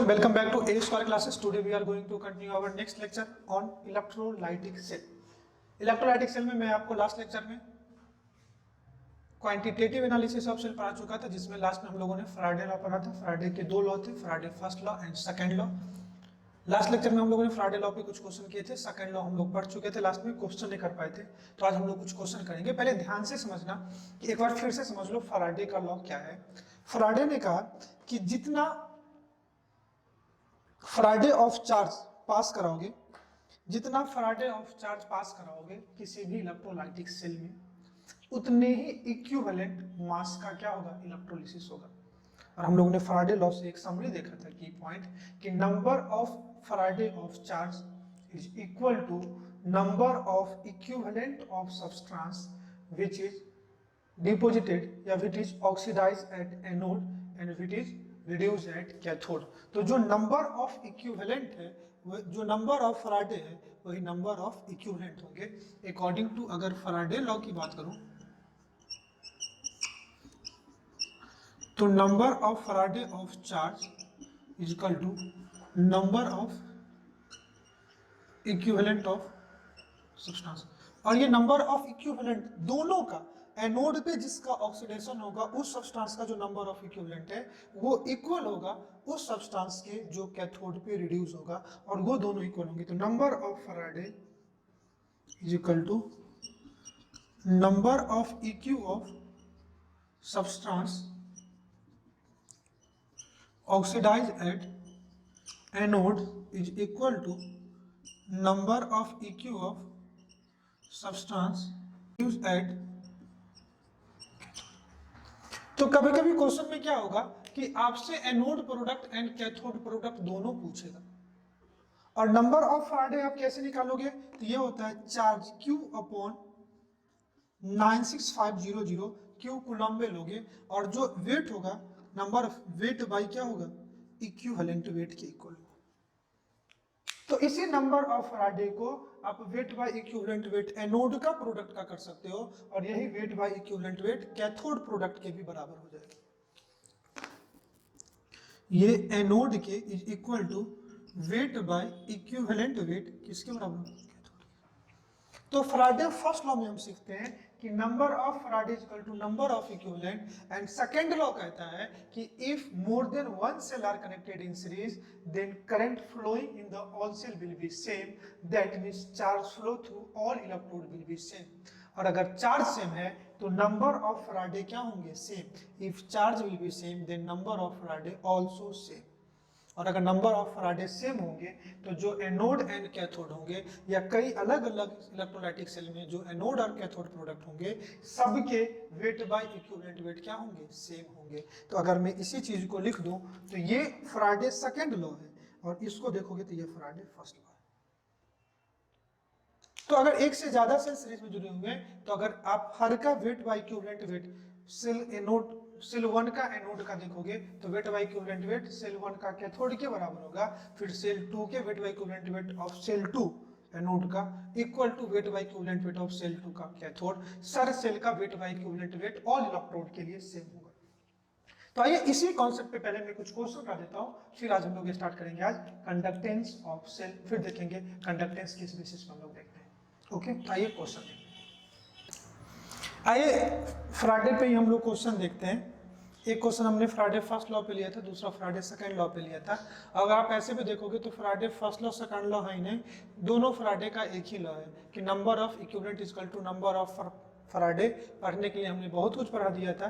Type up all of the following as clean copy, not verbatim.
Welcome back to A Square classes. Today we are going to continue our next lecture on electrolytic cell. Electrolytic cell में मैं आपको last lecture में quantitative analysis of cell पढ़ा चुका था, जिसमें last में हम लोगों ने फैराडे लॉ पढ़ा था। फैराडे के दो लॉ थे, Faraday first law and second law. Last lecture में हम लोगों ने फैराडे लॉ पे कुछ क्वेश्चन किए थे, सेकंड लॉ हम लोग पढ़ चुके थे, लास्ट में क्वेश्चन नहीं कर पाए थे, तो आज हम लोग कुछ क्वेश्चन करेंगे। पहले ध्यान से समझना कि एक बार फिर से समझ लो फैराडे का लॉ क्या है। फैराडे ने कहा कि जितना फैराडे ऑफ चार्ज पास कराओगे, जितना फैराडे ऑफ चार्ज पास कराओगे किसी भी इलेक्ट्रोलाइटिक सेल में, उतने ही इक्विवेलेंट मास का क्या होगा, इलेक्ट्रोलिसिस होगा। और हम लोगों ने फैराडे लॉ से एक समरी देखा था की पॉइंट कि number of Faraday of charge is equal to number of equivalent of substance which is deposited या which is oxidized at anode and which is reduce at cathode. तो जो number of equivalent है, जो number of Faraday है, वही number of equivalent होंगे according to, अगर Faraday law की बात करूं तो number of Faraday of charge is equal to number of equivalent of substance. और ये नंबर ऑफ इक्विवेलेंट दोनों का, एनोड पे जिसका ऑक्सीडेशन होगा उस सब्सटेंस का जो नंबर ऑफ इक्विवेलेंट है वो इक्वल होगा उस सब्सटेंस के जो कैथोड पे रिड्यूस होगा, और वो दोनों इक्वल होंगे। तो number of Faraday is equal to number of EQ of substance oxidize at anode is equal to number of EQ of substance use at. तो कभी कभी क्वेश्चन में क्या होगा कि आपसे anode product and cathode product दोनों पूछेगा, और नंबर ऑफ फैराडे आप कैसे निकालोगे, तो ये होता है charge Q upon 96500 Q coulomb में लोगे, और जो वेट होगा नंबर ऑफ वेट बाई क्या होगा, इक्विवेलेंट वेट के इक्वल। तो इसी नंबर ऑफ फैराडे को आप weight by equivalent weight anode का प्रोडक्ट का कर सकते हो, और यही weight by equivalent weight cathode product के भी बराबर हो जाएगा। ये एनोड के is equal to weight by equivalent weight किसके बराबर होगा, तो फैराडे फर्स्ट लॉ में हम सीखते हैं कि number of Faraday is equal to number of equivalent, and second law कहता है कि if more than one cell are connected in series then current flowing in the all cell will be same, that means charge flow through all electrode will be same. और अगर charge same है तो number of Faraday क्या होंगे, same. If charge will be same then number of Faraday also same. और अगर number of Faraday same होंगे तो जो एनोड एंड कैथोड होंगे, या कई अलग अलग इलेक्ट्रोलाइटिक सेल में जो एनोड और कैथोड प्रोडक्ट होंगे, सबके वेट बाय इक्विवेलेंट वेट क्या होंगे, सेम होंगे। तो अगर मैं इसी चीज को लिख दूं तो ये फैराडे सेकंड लॉ है, और इसको देखोगे तो ये फैराडे फर्स्ट लॉ है। तो अगर एक से ज्यादा सेल सीरीज में जुड़े हुए हैं, तो अगर आप हर का weight by equivalent weight cell anode cell 1 का एनोड का देखोगे तो weight by equivalent weight cell 1 का कैथोड के बराबर होगा, फिर सेल 2 के weight by equivalent weight of cell 2 anode का equal to weight by equivalent weight of cell 2 का कैथोड। सर सेल का weight by equivalent weight all electrode के लिए सेम होगा। तो आइए इसी कॉन्सेप्ट पे पहले मैं कुछ क्वेश्चन कर देता हूं, फिर आज हम लोग स्टार्ट करेंगे आज कंडक्टेंस ऑफ सेल, फिर देखेंगे कंडक्टेंस किस बेसिस पर हम लोग देखते हैं। ओके, आइए क्वेश्चन देखते हैं। आइए फैराडे पे ही हम लोग क्वेश्चन देखते हैं। एक क्वेश्चन हमने फैराडे फर्स्ट लॉ पे लिया था, दूसरा फैराडे सेकंड लॉ पे लिया था। अगर आप ऐसे भी देखोगे तो Faraday first law second law है ही नहीं, दोनों फैराडे का एक ही लॉ है कि number of equivalent is equal to number of Faraday. पढ़ने के लिए हमने बहुत कुछ पढ़ा दिया था।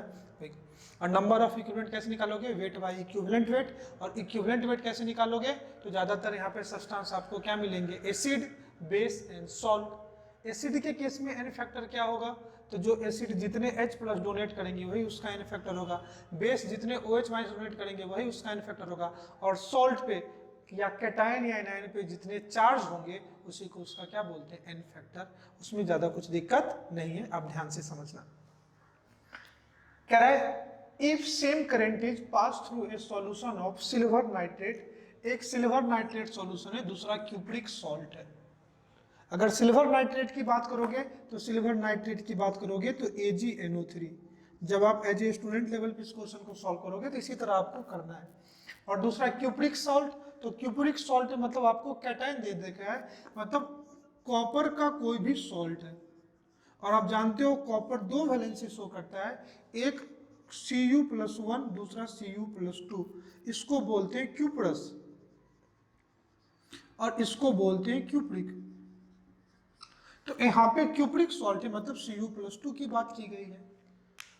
और नंबर ऑफ इक्विवेलेंट कैसे निकालोगे, वेट बाय इक्विवेलेंट वेट। और इक्विवेलेंट वेट कैसे निकालोगे, तो ज्यादातर यहाँ पे सब्सटेंस आपको क्या मिलेंगे, acid, base and salt. Acid के केस में एन फैक्टर क्या होगा, तो जो एसिड जितने H प्लस डोनेट करेंगे वही उसका एन फैक्टर होगा, बेस जितने OH माइनस डोनेट करेंगे वही उसका एन फैक्टर होगा, और सॉल्ट पे या कैटायन या एनायन पे जितने चार्ज होंगे उसी को उसका क्या बोलते हैं, एन फैक्टर। उसमें ज्यादा कुछ दिक्कत नहीं है, आप ध्यान से समझना। कह रहा है if same current is pass through a solution of silver nitrate, एक सिल्वर नाइट्रेट सॉल्यूशन है, दूसरा क्यूप्रिक सॉल्ट है। अगर सिल्वर नाइट्रेट की बात करोगे तो सिल्वर नाइट्रेट की बात करोगे तो AgNO3। जब आप एज ए स्टूडेंट लेवल पे इस क्वेश्चन को सॉल्व करोगे तो इसी तरह आपको करना है। और दूसरा क्यूप्रिक सॉल्ट, तो क्यूप्रिक सॉल्ट मतलब आपको कैटायन दे देखा है, मतलब कॉपर का कोई भी सॉल्ट है। और आप जानते हो कॉपर दो वैलेंसी शो करता है, एक Cu+1, दूसरा Cu+2, इसको बोलते हैं क्यूप्रस और इसको बोलते हैं क्यूप्रिक। तो यहाँ पे क्यूप्रिक सॉल्ट है मतलब Cu+2 की बात की गई है।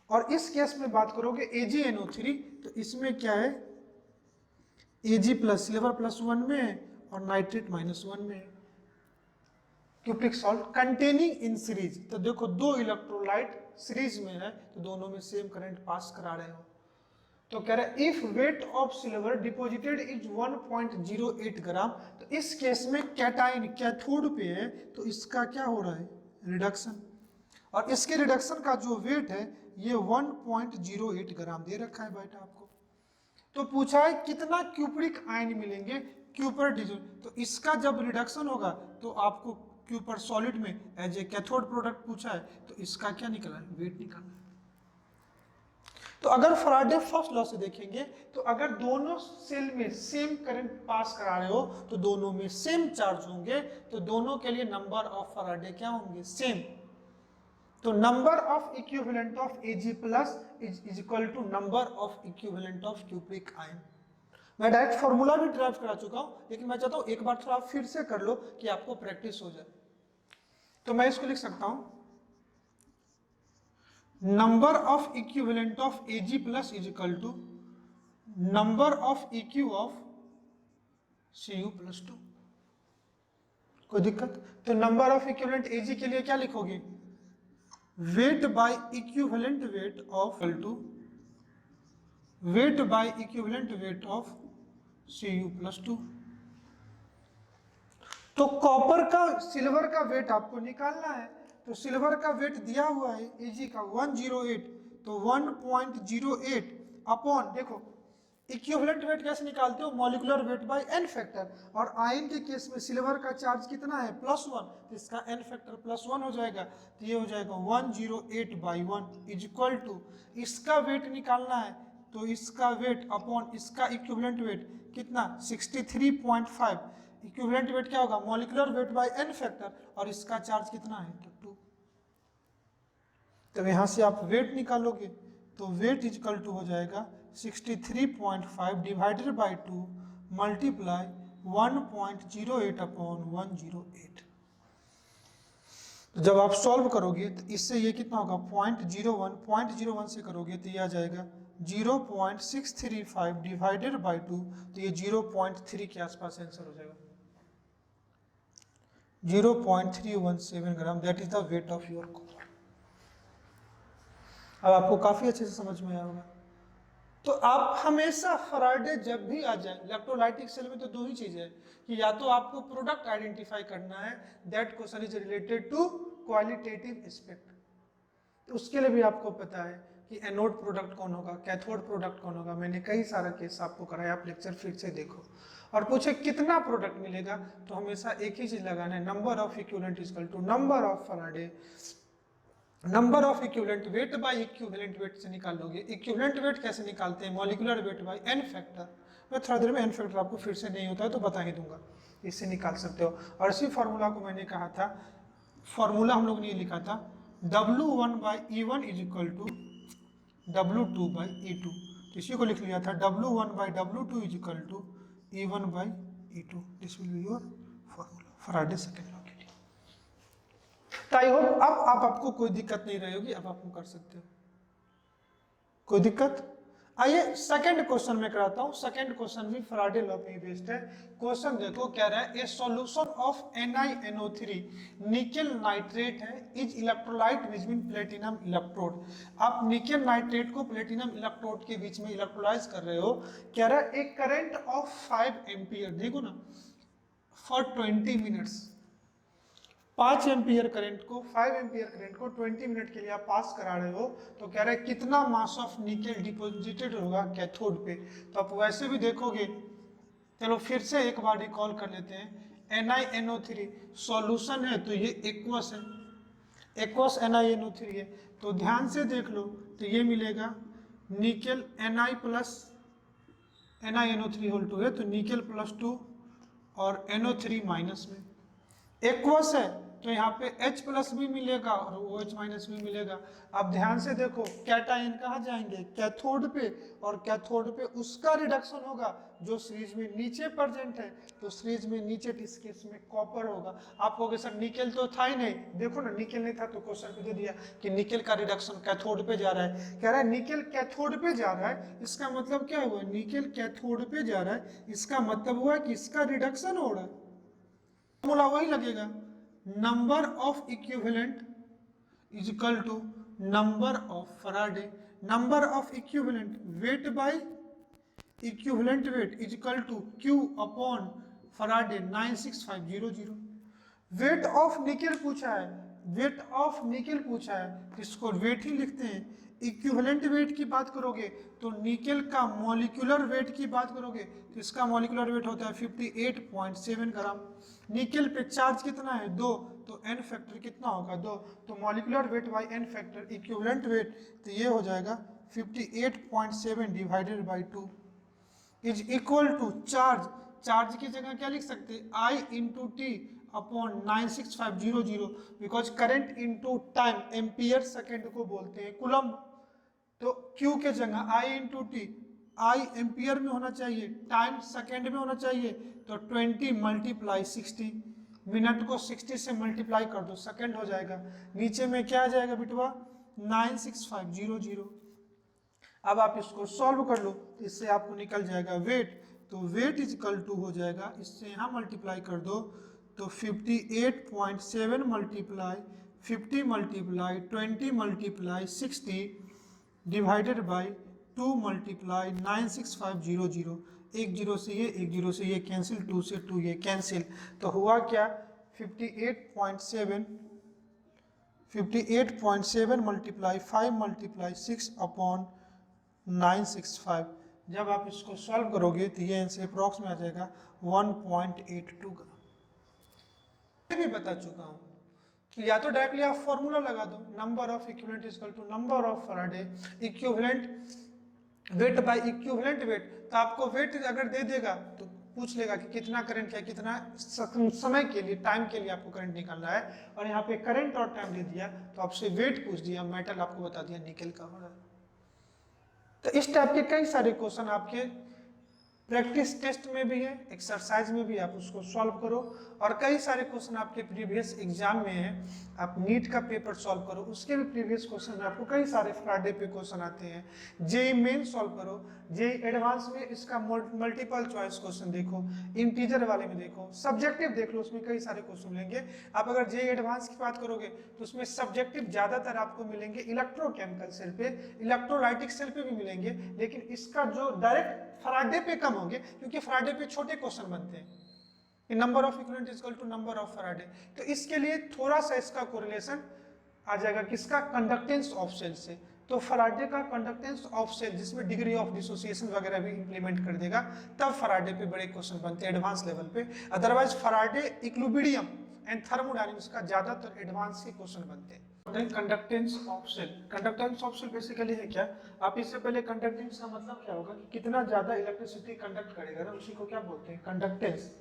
और इस केस में बात करोगे AgNO3, तो इसमें क्या है, Ag+ सिल्वर +1 में है और नाइट्रेट -1 में है। Cupric salt containing in series, तो देखो दो इलेक्ट्रोलाइट सीरीज में है तो दोनों में सेम करंट पास करा रहे हो। तो कह रहे हैं if weight of silver deposited is 1.08 ग्राम, तो इस केस में कैटाइन कैथोड पे है तो इसका क्या हो रहा है, रिडक्शन। और इसके रिडक्शन का जो वेट है ये 1.08 ग्राम दे रखा है बेटा आपको। तो पूछा है कितना क्यूपरिक आयन मिलेंगे क्यूपर डिजोन, तो इसका जब रिडक्शन होगा तो आपको क्यूपर सॉलिड में एज ए कैथोड प्रोडक्ट पूछा है तो इसका क्या निकला है, वेट निकालना है। तो अगर फैराडे फर्स्ट लॉ से देखेंगे तो अगर दोनों सेल में सेम करंट पास करा रहे हो तो दोनों में सेम चार्ज होंगे, तो दोनों के लिए नंबर ऑफ फैराडे क्या होंगे, सेम। तो number of equivalent of Ag+ is equal to number of equivalent of cupric ion. मैं डायरेक्ट फॉर्मूला भी ड्राइव करा चुका हूं, लेकिन मैं चाहता हूं एक बार थोड़ा फिर से कर लो कि आपको प्रैक्टिस हो जाए। तो मैं इसको लिख सकता हूं, number of equivalent of Ag+ is equal to number of EQ of Cu+2। कोई दिक्कत? तो नंबर ऑफ इक्विवेलेंट Ag के लिए क्या लिखोगे, weight by equivalent weight of two weight by equivalent weight of Cu+2। तो कॉपर का सिल्वर का वेट आपको निकालना है, तो सिल्वर का वेट दिया हुआ है Ag का 108, तो 1.08 अपॉन, देखो इक्विवेलेंट वेट कैसे निकालते हो, molecular weight by n factor, और आयन के केस में सिल्वर का चार्ज कितना है +1, तो इसका n फैक्टर +1 हो जाएगा, तो ये हो जाएगा 108/1 इज इक्वल टू, इसका वेट निकालना है तो इसका वेट अपॉन इसका इक्विवेलेंट वेट कितना 63.5, इक्विवेलेंट वेट क्या होगा, molecular weight by n factor, और इसका चार्ज कितना है तो 2। तो यहां से आप वेट निकालोगे तो वेट इज इक्वल टू हो जाएगा 63.5 डिवाइडेड बाय 2 मल्टीप्लाई 1.08/108। तो जब आप सॉल्व करोगे तो इससे ये कितना होगा 0.01 से करोगे तो ये आ जाएगा 0.635 डिवाइडेड बाय 2, तो ये 0.3 के आसपास आंसर हो जाएगा, 0.317 gram, that is the weight of your copper. अब आपको काफी अच्छे से समझ में आया होगा। तो आप हमेशा फैराडे जब भी आ जाए, इलेक्ट्रोलाइटिक सेल में तो दो ही चीजें है कि या तो आपको प्रोडक्ट आइडेंटिफाई करना है, that question is related to qualitative aspect, तो उसके लिए भी आपको पता है कि एनोड प्रोडक्ट कौन होगा, कैथोड प्रोडक्ट कौन होगा, मैंने कई सारा केस आपको कराया, आप लेक्चर फिर से देखो। और पूछे कितना प्रोडक्ट मिलेगा, तो हमेशा एक ही चीज लगाना है, number of equivalent is equal to number of Faraday, number of equivalent weight by equivalent weight से निकालोगे। इक्विवेलेंट वेट कैसे निकालते हैं, molecular weight by n factor, मैं थोड़ा देर में n फैक्टर आपको फिर से नहीं होता है तो बता ही दूंगा, इससे निकाल सकते हो। और इसी फार्मूला को मैंने कहा था, फार्मूला हम लोग ने लिखा था W1/E1 is equal to W2/E2, इसी को लिख लिया था W1/W2 is equal to E1/E2, this will be your formula Faraday second law के लिए। तो आई होप अब आपको कोई दिक्कत नहीं रही होगी, अब आप कर सकते हो, कोई दिक्कत। आइए सेकंड क्वेश्चन में कराता हूं, सेकंड क्वेश्चन भी फैराडे लॉ पे ही बेस्ड है। क्वेश्चन देखो क्या रहा है, a solution of NiNO3 nickel nitrate है is electrolyte between platinum electrode. आप निकेल नाइट्रेट को प्लेटिनम इलेक्ट्रोड के बीच में इलेक्ट्रोलाइज कर रहे हो, कह रहा है एक करंट ऑफ 5 एम्पियर, देखो ना, फॉर 20 मिनट्स, 5 एम्पियर करंट को 5 एम्पियर करंट को 20 मिनट के लिए आप पास करा रहे हो, तो कह रहे हैं कितना मास ऑफ निकेल डिपॉजिटेड होगा कैथोड पे। तो आप वैसे भी देखोगे, चलो फिर से एक बार रिकॉल कर लेते हैं, NiNO3 सॉल्यूशन है तो ये एक्वस है, एक्वस NiNO3 है, तो ध्यान से देख लो तो ये मिलेगा निकेल Na+ NiNO3 होल 2 है, तो निकेल +2 और NO3 माइनस में एक्वस है, तो यहाँ पे H+ भी मिलेगा और OH- भी मिलेगा। अब ध्यान से देखो, कैटायन कहाँ जाएंगे, कैथोड पे, और कैथोड पे उसका रिडक्शन होगा जो सीरीज में नीचे प्रेजेंट है, तो सीरीज में नीचे इस केस में कॉपर होगा। आप कहोगे सर निकेल तो था ही नहीं, देखो ना निकेल नहीं था तो क्वेश्चन पे दे दिया कि निकेल का रिडक्शन कैथोड पे जा रहा है। कह रहा है निकेल कैथोड पे जा रहा है, इसका मतलब क्या हुआ, निकेल कैथोड पे जा रहा है, इसका मतलब हुआ कि इसका रिडक्शन हो रहा है। फॉर्मूला वही लगेगा, number of equivalent is equal to number of Faraday, number of equivalent weight by equivalent weight is equal to Q upon Faraday 96500। Weight of nickel पूछा है, वेट ऑफ निकेल पूछा है, इसको वेट ही लिखते हैं। इक्विवेलेंट वेट की बात करोगे तो निकेल का मॉलिक्यूलर वेट की बात करोगे तो इसका मॉलिक्यूलर वेट होता है 58.7 ग्राम। निकेल पे चार्ज कितना है 2, तो n फैक्टर कितना होगा 2, तो molecular weight by n factor equivalent weight, तो ये हो जाएगा 58.7 divided by 2 is equal to charge, charge की जगह क्या लिख सकते हैं I into t upon 96500, because current into time ampere second को बोलते हैं कुलम्ब, तो Q के जगह I into t, I ampere में होना चाहिए, टाइम सेकेंड में होना चाहिए, तो 20 × 60, मिनट को 60 से मल्टीप्लाई कर दो सेकेंड हो जाएगा, नीचे में क्या आ जाएगा बिटवा 96500। अब आप इसको सॉल्व कर लो, तो इससे आपको निकल जाएगा वेट, तो वेट इज इक्वल टू हो जाएगा, इससे यहाँ मल्टीप्लाई कर दो तो 58.7 multiply 50 multiply 20 multiply 60 divided by 2 multiply 96500, एक जीरो से ये, एक जीरो से ये कैंसिल, 2 से 2 ये कैंसिल, तो हुआ क्या 58.7 मल्टीप्लाई 5 मल्टीप्लाई 6 अपॉन 965। जब आप इसको सॉल्व करोगे तो ये आंसर अप्रॉक्स में आ जाएगा 1.82 का। भी बता चुका हूँ कि या तो डायरेक्टली आप फॉर्मूला लगा दो, number of equivalent is equal to number of Faraday, equivalent weight by equivalent weight, तो आपको वेट अगर दे देगा तो पूछ लेगा कि कितना करंट है, कितना समय के लिए, टाइम के लिए आपको करंट निकालना है, और यहाँ पे करंट और टाइम दे दिया तो आपसे वेट पूछ दिया, मेटल आपको बता दिया निकेल का हो रहा है। तो इस टाइप के कई सारे क्वेश्चन आपके प्रैक्टिस टेस्ट में भी है, एक्सरसाइज में भी, आप उसको सॉल्व करो, और कई सारे क्वेश्चन आपके प्रीवियस एग्जाम में है, आप नीट का पेपर सॉल्व करो, उसके भी प्रीवियस क्वेश्चन में आपको कई सारे फ्राइडे पे क्वेश्चन आते हैं। जेई मेन सॉल्व करो, जेई एडवांस में इसका मल्टीपल चॉइस क्वेश्चन देखो, इंटीजर वाले में देखो, सब्जेक्टिव देख लो, उसमें कई सारे क्वेश्चन मिलेंगे। आप अगर जेई एडवांस की बात करोगे तो उसमें सब्जेक्टिव ज्यादातर आपको मिलेंगे इलेक्ट्रोकेमिकल सेल पे, इलेक्ट्रोलाइटिक सेल पे भी मिलेंगे, लेकिन इसका जो डायरेक्ट फ्राइडे पे कम होंगे, क्योंकि फ्राइडे पे छोटे क्वेश्चन बनते हैं, number of equivalent is equal to number of Faraday, तो इसके लिए थोड़ा सा इसका कोरिलेशन आ जाएगा किसका, कंडक्टेंस ऑफ सेल से, तो फैराडे का कंडक्टेंस ऑफ सेल जिसमें डिग्री ऑफ डिसोसिएशन वगैरह भी इंप्लीमेंट कर देगा, तब फैराडे पे बड़े क्वेश्चन बनते हैं एडवांस लेवल पे, otherwise Faraday equilibrium and thermodynamics का ज्यादातर एडवांस के क्वेश्चन बनते हैं। Conductance of cell, conductance of cell basically है क्या, आप इससे पहले कंडक्टेंस का मतलब क्या होगा कि कितना ज्यादा इलेक्ट्रिसिटी कंडक्ट करेगा ना, उसी को क्या बोलते हैं कंडक्टेंस,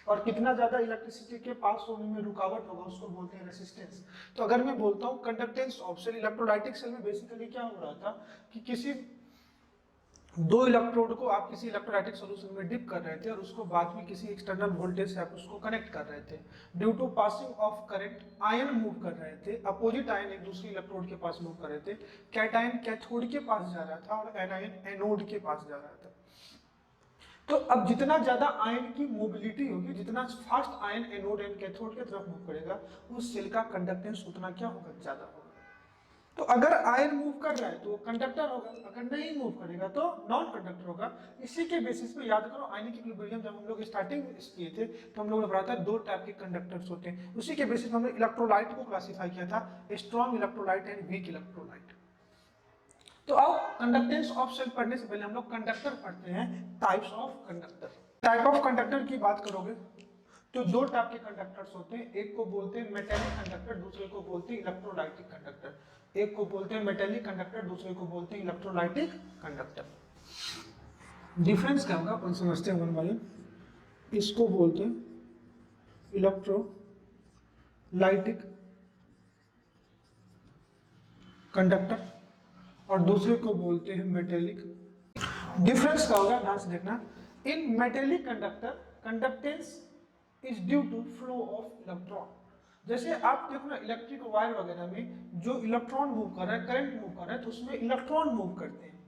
और कितना ज्यादा इलेक्ट्रिसिटी के पास होने में रुकावट होगा उसको बोलते हैं रेसिस्टेंस। तो अगर मैं बोलता हूँ conductance of cell, electrolytic cell में बेसिकली क्या हो रहा था कि किसी दो इलेक्ट्रोड को आप किसी इलेक्ट्रोलाइटिक सॉल्यूशन में डिप कर रहे थे और उसको बाद में किसी एक्सटर्नल वोल्टेज से आप उसको कनेक्ट कर रहे थे, due to passing of current ion move कर रहे थे, अपोजिट आयन एक दूसरे इलेक्ट्रोड के पास मूव कर रहे थे, कैटायन कैथोड के पास जा रहा था और एनायन एनोड के पास जा रहा था। तो अब जितना ज्यादा आयन की मोबिलिटी होगी, जितना fast ion anode and cathode की तरफ मूव करेगा, उस सेल का कंडक्टेंस उतना क्या होगा, ज्यादा होगा। तो अगर आयन मूव कर रहा है तो वो कंडक्टर होगा, अगर नहीं मूव करेगा तो नॉन कंडक्टर होगा। इसी के बेसिस पे याद करो आयनिक इक्विलिब्रियम जब हम लोग स्टार्टिंग में किए थे तो हम लोगों ने पढ़ा था दो टाइप के कंडक्टर्स होते हैं, उसी के बेसिस पे हमने इलेक्ट्रोलाइट को क्लासिफाई किया था, strong electrolyte and weak electrolyte. तो अब कंडक्टेंस ऑफ सेल पढ़ने से पहले हम लोग कंडक्टर पढ़ते हैं, types of conductor. Type of conductor की बात करोगे तो दो टाइप के कंडक्टर्स होते हैं, एक को बोलते हैं मेटेलिक कंडक्टर, दूसरे को बोलते हैं इलेक्ट्रोलाइटिक कंडक्टर। एक को बोलते हैं मेटेलिक कंडक्टर, दूसरे को बोलते हैं इलेक्ट्रोलाइटिक कंडक्टर। डिफरेंस क्या होगा अपन समझते हैं वन बाय वन। इसको बोलते हैं इलेक्ट्रोलाइटिक कंडक्टर और दूसरे को बोलते हैं मेटेलिक। डिफरेंस क्या होगा ध्यान से देखना। In metallic conductor conductance is due to flow of electron. जैसे आप देखो ना इलेक्ट्रिक वायर वगैरह में जो इलेक्ट्रॉन मूव कर रहा है, करंट मूव कर रहा है, तो उसमें इलेक्ट्रॉन मूव करते हैं।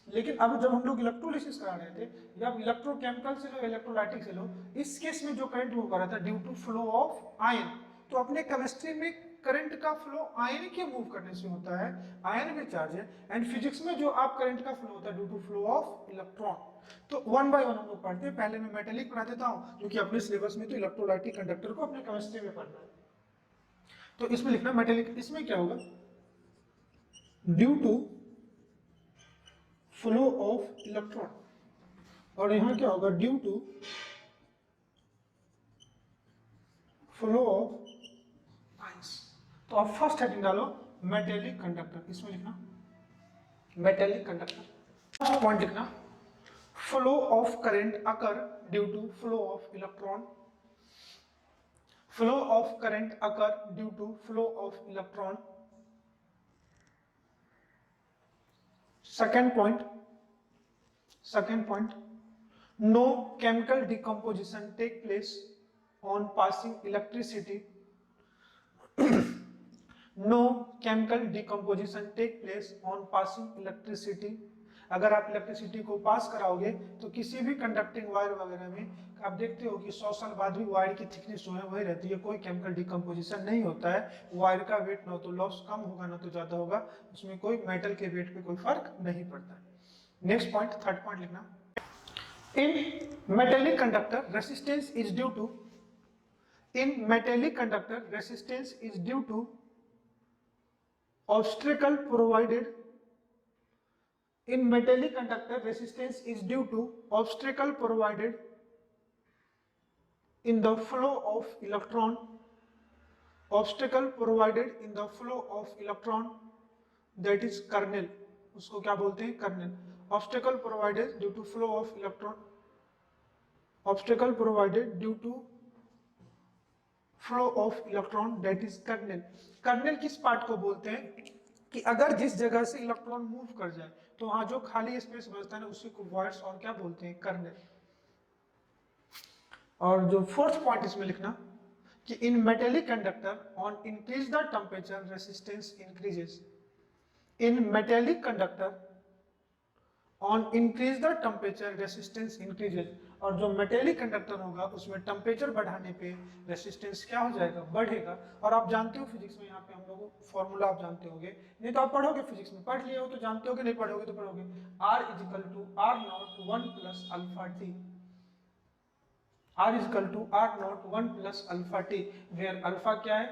लेकिन अब जब हम लोग इलेक्ट्रोलिसिस करा रहे थे या इलेक्ट्रोकेमिकल से लो इलेक्ट्रोलाइटिक से लो, इस केस में जो करंट मूव कर रहा था due to flow of ion. तो अपने केमिस्ट्री में करंट का फ्लो आयन के मूव करने से होता है, आयन में चार्ज है। एंड फिजिक्स में जो आप करंट का फ्लो होता है due to flow of electron. तो वन बाय वन हम लोग पढ़ते हैं। पहले मैं मेटेलिक पढ़ा देता हूँ क्योंकि अपने सिलेबस में तो इलेक्ट्रोलाइटिक कंडक्टर को अपने केमिस्ट्री में पढ़ना है। तो इसमें लिखना मेटेलिक, इसमें क्या होगा due to flow of electron, और यहां क्या होगा due to flow of ions. तो आप फर्स्ट हेडिंग डालो मेटेलिक कंडक्टर, इसमें लिखना मेटेलिक कंडक्टर। फर्स्ट पॉइंट लिखना flow of current occur due to flow of electron. Flow of current occur due to flow of electron. second point no chemical decomposition take place on passing electricity. no chemical decomposition take place on passing electricity. अगर आप electricity को पास कराओगे तो किसी भी conducting wire वगैरह में आप देखते हो कि 100 साल बाद भी वायर की थिकनेस जो है वही रहती है, कोई केमिकल डिकम्पोजिशन नहीं होता है। वायर का वेट ना तो लॉस कम होगा ना तो ज्यादा होगा, उसमें कोई मेटल के वेट पे कोई फर्क नहीं पड़ता है। नेक्स्ट पॉइंट, थर्ड पॉइंट लिखना in metallic conductor resistance is due to. In metallic conductor resistance is due to obstacle provided. In metallic conductor resistance is due to obstacle provided in the flow of electron. Obstacle provided in the flow of electron, that is kernel. उसको क्या बोलते हैं kernel. Obstacle provided due to flow of electron. Obstacle provided due to flow of electron, that is kernel. Kernel किस part को बोलते हैं कि अगर जिस जगह से इलेक्ट्रॉन मूव कर जाए तो वहां जो खाली स्पेस बचता है ना उसी को वॉइड्स और क्या बोलते हैं कर्नेल। और जो फोर्थ पॉइंट इसमें लिखना कि इन metallic conductor on increase the temperature resistance increases. In metallic conductor on increase the temperature resistance increases. और जो मेटेलिक कंडक्टर होगा उसमें टेम्परेचर बढ़ाने पे रेसिस्टेंस क्या हो जाएगा, बढ़ेगा। और आप जानते हो फिजिक्स में यहाँ पे हम लोग फॉर्मूला आप जानते होंगे, नहीं तो आप पढ़ोगे फिजिक्स में, पढ़ लिए हो तो जानते होगे, नहीं पढ़ोगे तो पढ़ोगे। R is equal to R naught 1 plus alpha t. R is equal to R naught 1 plus alpha t, where alpha क्या है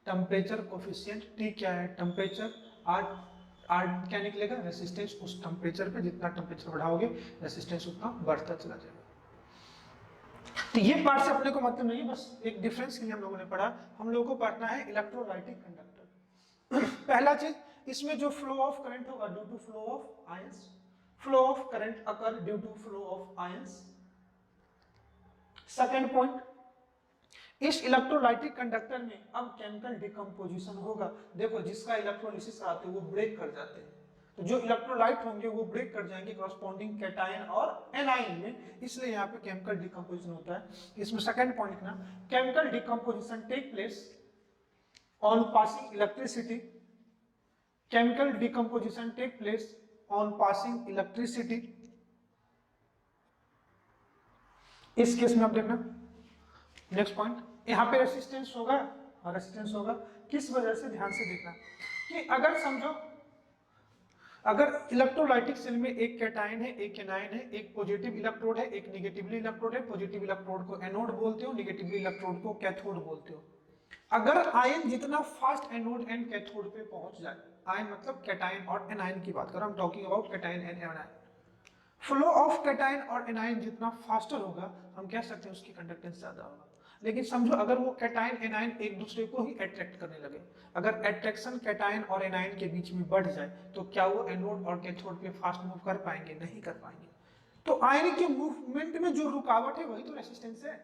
टेम्परेचर कोफिशिएंट, टी क्या है टेम्परेचर, R क्या निकलेगा रेसिस्टेंस। उस टेम्परेचर पे जितना टेम्परेचर बढ़ाओगे रेसिस्टेंस उतना बढ़ता चला जाएगा। तो ये पार्ट से अपने को मतलब नहीं है, बस एक डिफरेंस के लिए हम लोगों ने पढ़ा। हम लोगों को पढ़ना है इलेक्ट्रोलाइटिक कंडक्टर। पहला चीज इसमें जो फ्लो ऑफ करंट होगा due to flow of ions. Flow of current occur due to flow of ions. Second point, इस इलेक्ट्रोलाइटिक कंडक्टर में अब केमिकल डिकम्पोजिशन होगा। देखो जिसका इलेक्ट्रोलिसिस कराते हैं वो ब्रेक कर जाते हैं, तो जो इलेक्ट्रोलाइट होंगे वो ब्रेक कर जाएंगे कॉरस्पॉन्डिंग कैटायन और एनायन में, इसलिए यहाँ पे केमिकल डिकम्पोजिशन होता है। इसमें सेकंड पॉइंट लिखना chemical decomposition take place on passing electricity. Chemical decomposition take place on passing electricity. इस केस में आप देखना नेक्स्ट पॉइंट, यहाँ पे रेसिस्टेंस होगा और रेसिस्टेंस होगा किस वजह से, ध्यान से देखना कि अगर समझो अगर इलेक्ट्रोलाइटिक सेल में एक कैटायन है एक एनायन है, एक पॉजिटिव इलेक्ट्रोड है एक नेगेटिवली इलेक्ट्रोड है। पॉजिटिव इलेक्ट्रोड को एनोड बोलते हो, नेगेटिवली इलेक्ट्रोड को कैथोड बोलते हो। अगर आयन जितना फास्ट एनोड एंड कैथोड पे पहुंच जाए, आयन मतलब कैटायन और एनायन की बात कर रहा हूं, talking about cation and anion. Flow of cation और एनायन जितना फास्टर होगा हम कह सकते हैं उसकी कंडक्टेंस ज्यादा होगा। लेकिन समझो अगर वो कैटायन एनायन एक दूसरे को ही अट्रैक्ट करने लगे, अगर अट्रैक्शन कैटायन और एनायन के बीच में बढ़ जाए तो क्या वो एनोड और कैथोड पे फास्ट मूव कर पाएंगे, नहीं कर पाएंगे। तो आयन के मूवमेंट में जो रुकावट है वही तो रेसिस्टेंस है।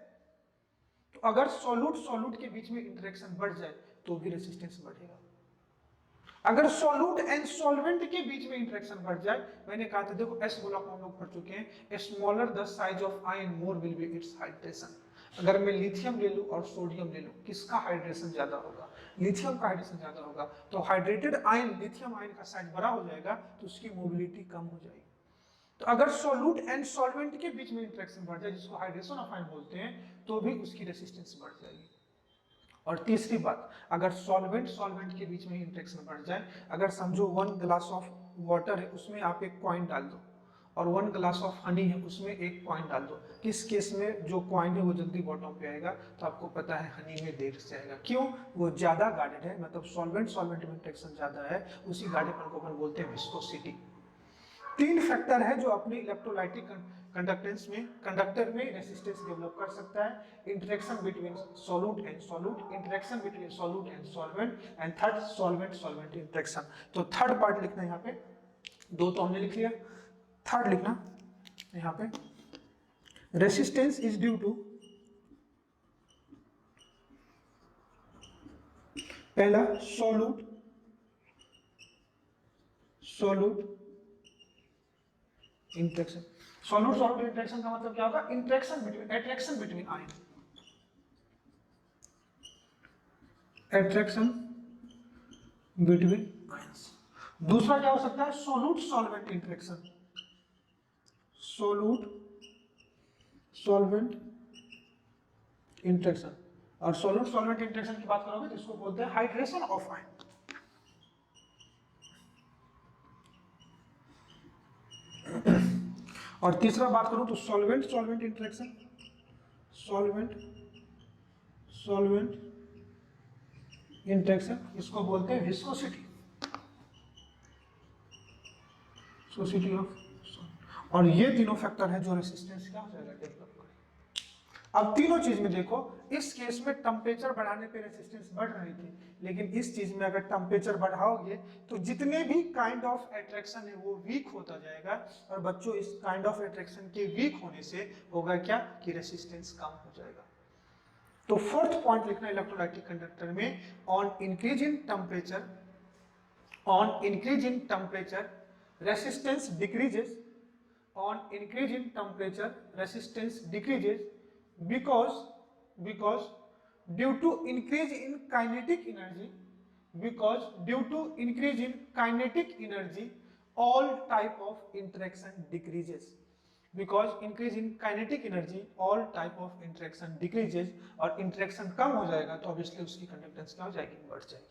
तो अगर सॉल्यूट सॉल्यूट के बीच में इंटरेक्शन बढ़ जाए तो भी रेसिस्टेंस बढ़ेगा। अगर सॉल्यूट एंड सॉल्वेंट के बीच में इंटरेक्शन बढ़ जाए, मैंने कहा था देखो एस ब्लॉक हम लोग पढ़ चुके हैं, smaller the size of ion more will be it's hydration. अगर मैं लिथियम ले लूं और सोडियम ले लूं, किसका हाइड्रेशन ज्यादा होगा? लिथियम का हाइड्रेशन ज्यादा होगा। तो हाइड्रेटेड आयन, लिथियम आयन का साइज बड़ा हो जाएगा तो उसकी मोबिलिटी कम हो जाएगी। तो अगर सॉल्यूट एंड सॉल्वेंट के बीच में इंटरेक्शन बढ़ जाए, जिसको हाइड्रेशन ऑफ आयन बोलते हैं, तो भी उसकी रेसिस्टेंस बढ़ जाएगी। और तीसरी बात, अगर सॉल्वेंट सॉल्वेंट के बीच में इंटरेक्शन बढ़ जाए, अगर समझो 1 ग्लास ऑफ वाटर है, उसमें आप एक कॉइन डाल दो, और 1 ग्लास ऑफ हनी है, उसमें एक कॉइन डाल दो, किस केस में जो कॉइन है वो जल्दी बॉटम पे आएगा? तो आपको पता है हनी में देर से आएगा। क्यों? वो ज्यादा गार्डेड है, मतलब सॉल्वेंट सॉल्वेंट में इंटरेक्शन ज्यादा है, उसी गार्डेपन को अपन बोलते हैं विस्कोसिटी। 3 फैक्टर है जो अपनी इलेक्ट्रोलाइटिक कंडक्टेंस में, कंडक्टर में रेसिस्टेंस डेवलप कर सकता है। Interaction between solute and solute, interaction between solute and solvent, and third solvent solvent interaction. तो थर्ड पार्ट लिखना है यहाँ पे, 2 तो हमने लिख लिया, थर्ड लिखना यहाँ पे, रेसिस्टेंस इज ड्यू टू, पहला solute solute interaction. Solute solute interaction का मतलब क्या होगा? Interaction between, attraction between ion, attraction between ions. दूसरा क्या हो सकता है? Solute solvent interaction, solute solvent interaction. और सॉल्यूट सॉल्वेंट इंटरेक्शन की बात करोगे तो इसको बोलते हैं हाइड्रेशन ऑफ आयन। और तीसरा बात करूं तो solvent solvent interaction, solvent solvent interaction, इसको बोलते हैं विस्कोसिटी, विस्कोसिटी ऑफ। और ये तीनों फैक्टर है जो रेसिस्टेंस क्या हो जाएगा? डेवलप करेगा। अब तीनों चीज में देखो, इस केस में टेम्परेचर बढ़ाने पे रेसिस्टेंस बढ़ रही थी, लेकिन इस चीज में अगर टेम्परेचर बढ़ाओगे तो जितने भी काइंड ऑफ अट्रैक्शन है वो वीक होता जाएगा। और बच्चों, इस काइंड ऑफ अट्रैक्शन के वीक होने से होगा क्या? कि रेसिस्टेंस कम हो जाएगा। तो फोर्थ पॉइंट लिखना इलेक्ट्रोलाइटिक कंडक्टर में, on increase in temperature, on increase in temperature resistance decreases, on increase in temperature resistance decreases because due to increase in kinetic energy, because due to increase in kinetic energy all type of interaction decreases, because increase in kinetic energy all type of interaction decreases। और interaction कम हो जाएगा तो obviously उसकी conductance क्या हो जाएगी? बढ़ जाएगी।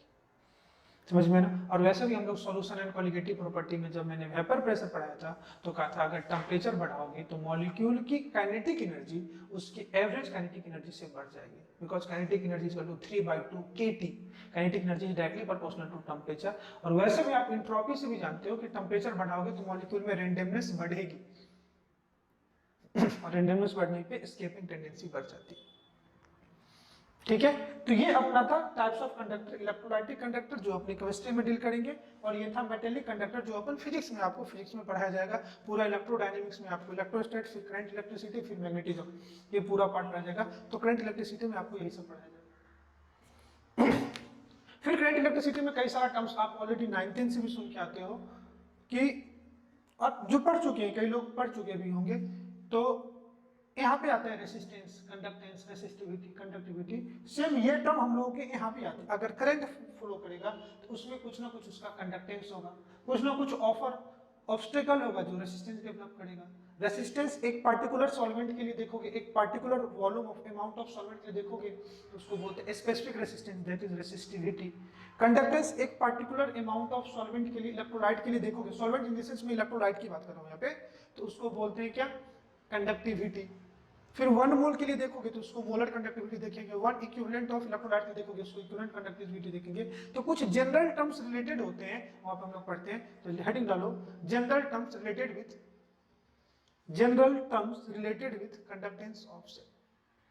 समझ में ना? और वैसे भी हम लोग सॉल्यूशन एंड कॉलिगेटिव प्रॉपर्टी में जब मैंने वेपर प्रेशर पढ़ाया था तो कहा था अगर टेम्परेचर बढ़ाओगे तो मॉलिक्यूल की काइनेटिक एनर्जी उसकी एवरेज काइनेटिक एनर्जी से बढ़ जाएगी, because kinetic energy is equal to 3/2 kT। Kinetic energy is directly proportional to temperature. और वैसे भी आप एंट्रोपी से भी जानते हो कि टेम्परेचर बढ़ाओगे तो मॉलिक्यूल में रेंडमनेस बढ़ेगी, और रेंडमनेस बढ़ने पे एस्केपिंग टेंडेंसी बढ़ जाती है। ठीक है, तो ये अपना था types of conductor, electrolytic conductor जो अपनी केमिस्ट्री में डील करेंगे, और ये था मेटेलिक कंडक्टर जो अपन फिजिक्स में, आपको फिजिक्स में पढ़ाया जाएगा। पूरा इलेक्ट्रोडायनेमिक्स में आपको इलेक्ट्रोस्टैट, फिर करंट इलेक्ट्रिसिटी, फिर मैग्नेटिज्म, ये पूरा पार्ट पढ़ाया जाएगा। तो करंट इलेक्ट्रिसिटी में आपको यही सब पढ़ाया जाएगा। फिर करंट इलेक्ट्रिसिटी में कई सारा टर्म्स आप ऑलरेडी 9th से भी सुन के आते हो, कि और जो पढ़ चुके हैं, कई लोग पढ़ चुके भी होंगे। तो यहाँ पे आता है resistance, conductance, resistivity, conductivity. Same ये टर्म हम लोगों के यहाँ भी आते हैं। अगर करंट फ्लो करेगा तो उसमें कुछ ना कुछ उसका कंडक्टेंस होगा, कुछ ना कुछ ऑब्स्टेकल होगा जो रेसिस्टेंस डेवलप करेगा। रेसिस्टेंस एक पार्टिकुलर सॉल्वेंट के लिए देखोगे, एक particular volume of amount of solvent के लिए देखोगे तो उसको बोलते हैं specific resistance, that is resistivity. Conductance एक पार्टिकुलर अमाउंट ऑफ सॉल्वेंट के लिए, इलेक्ट्रोलाइट के लिए देखोगे, सॉल्वेंट इन द सेंस में इलेक्ट्रोलाइट की बात कर रहा हूँ यहाँ पे, तो उसको बोलते हैं क्या? कंडक्टिविटी। फिर 1 मोल के लिए देखोगे तो उसको मोलर कंडक्टिविटी देखेंगे, 1 इक्विवेलेंट ऑफ इलेक्ट्रोलाइट के देखोगे उसको इक्विवेलेंट कंडक्टिविटी देखेंगे। तो कुछ जनरल टर्म्स रिलेटेड होते हैं, वहां पे हम लोग पढ़ते हैं। तो हेडिंग डालो, general terms related with, general terms related with conductance of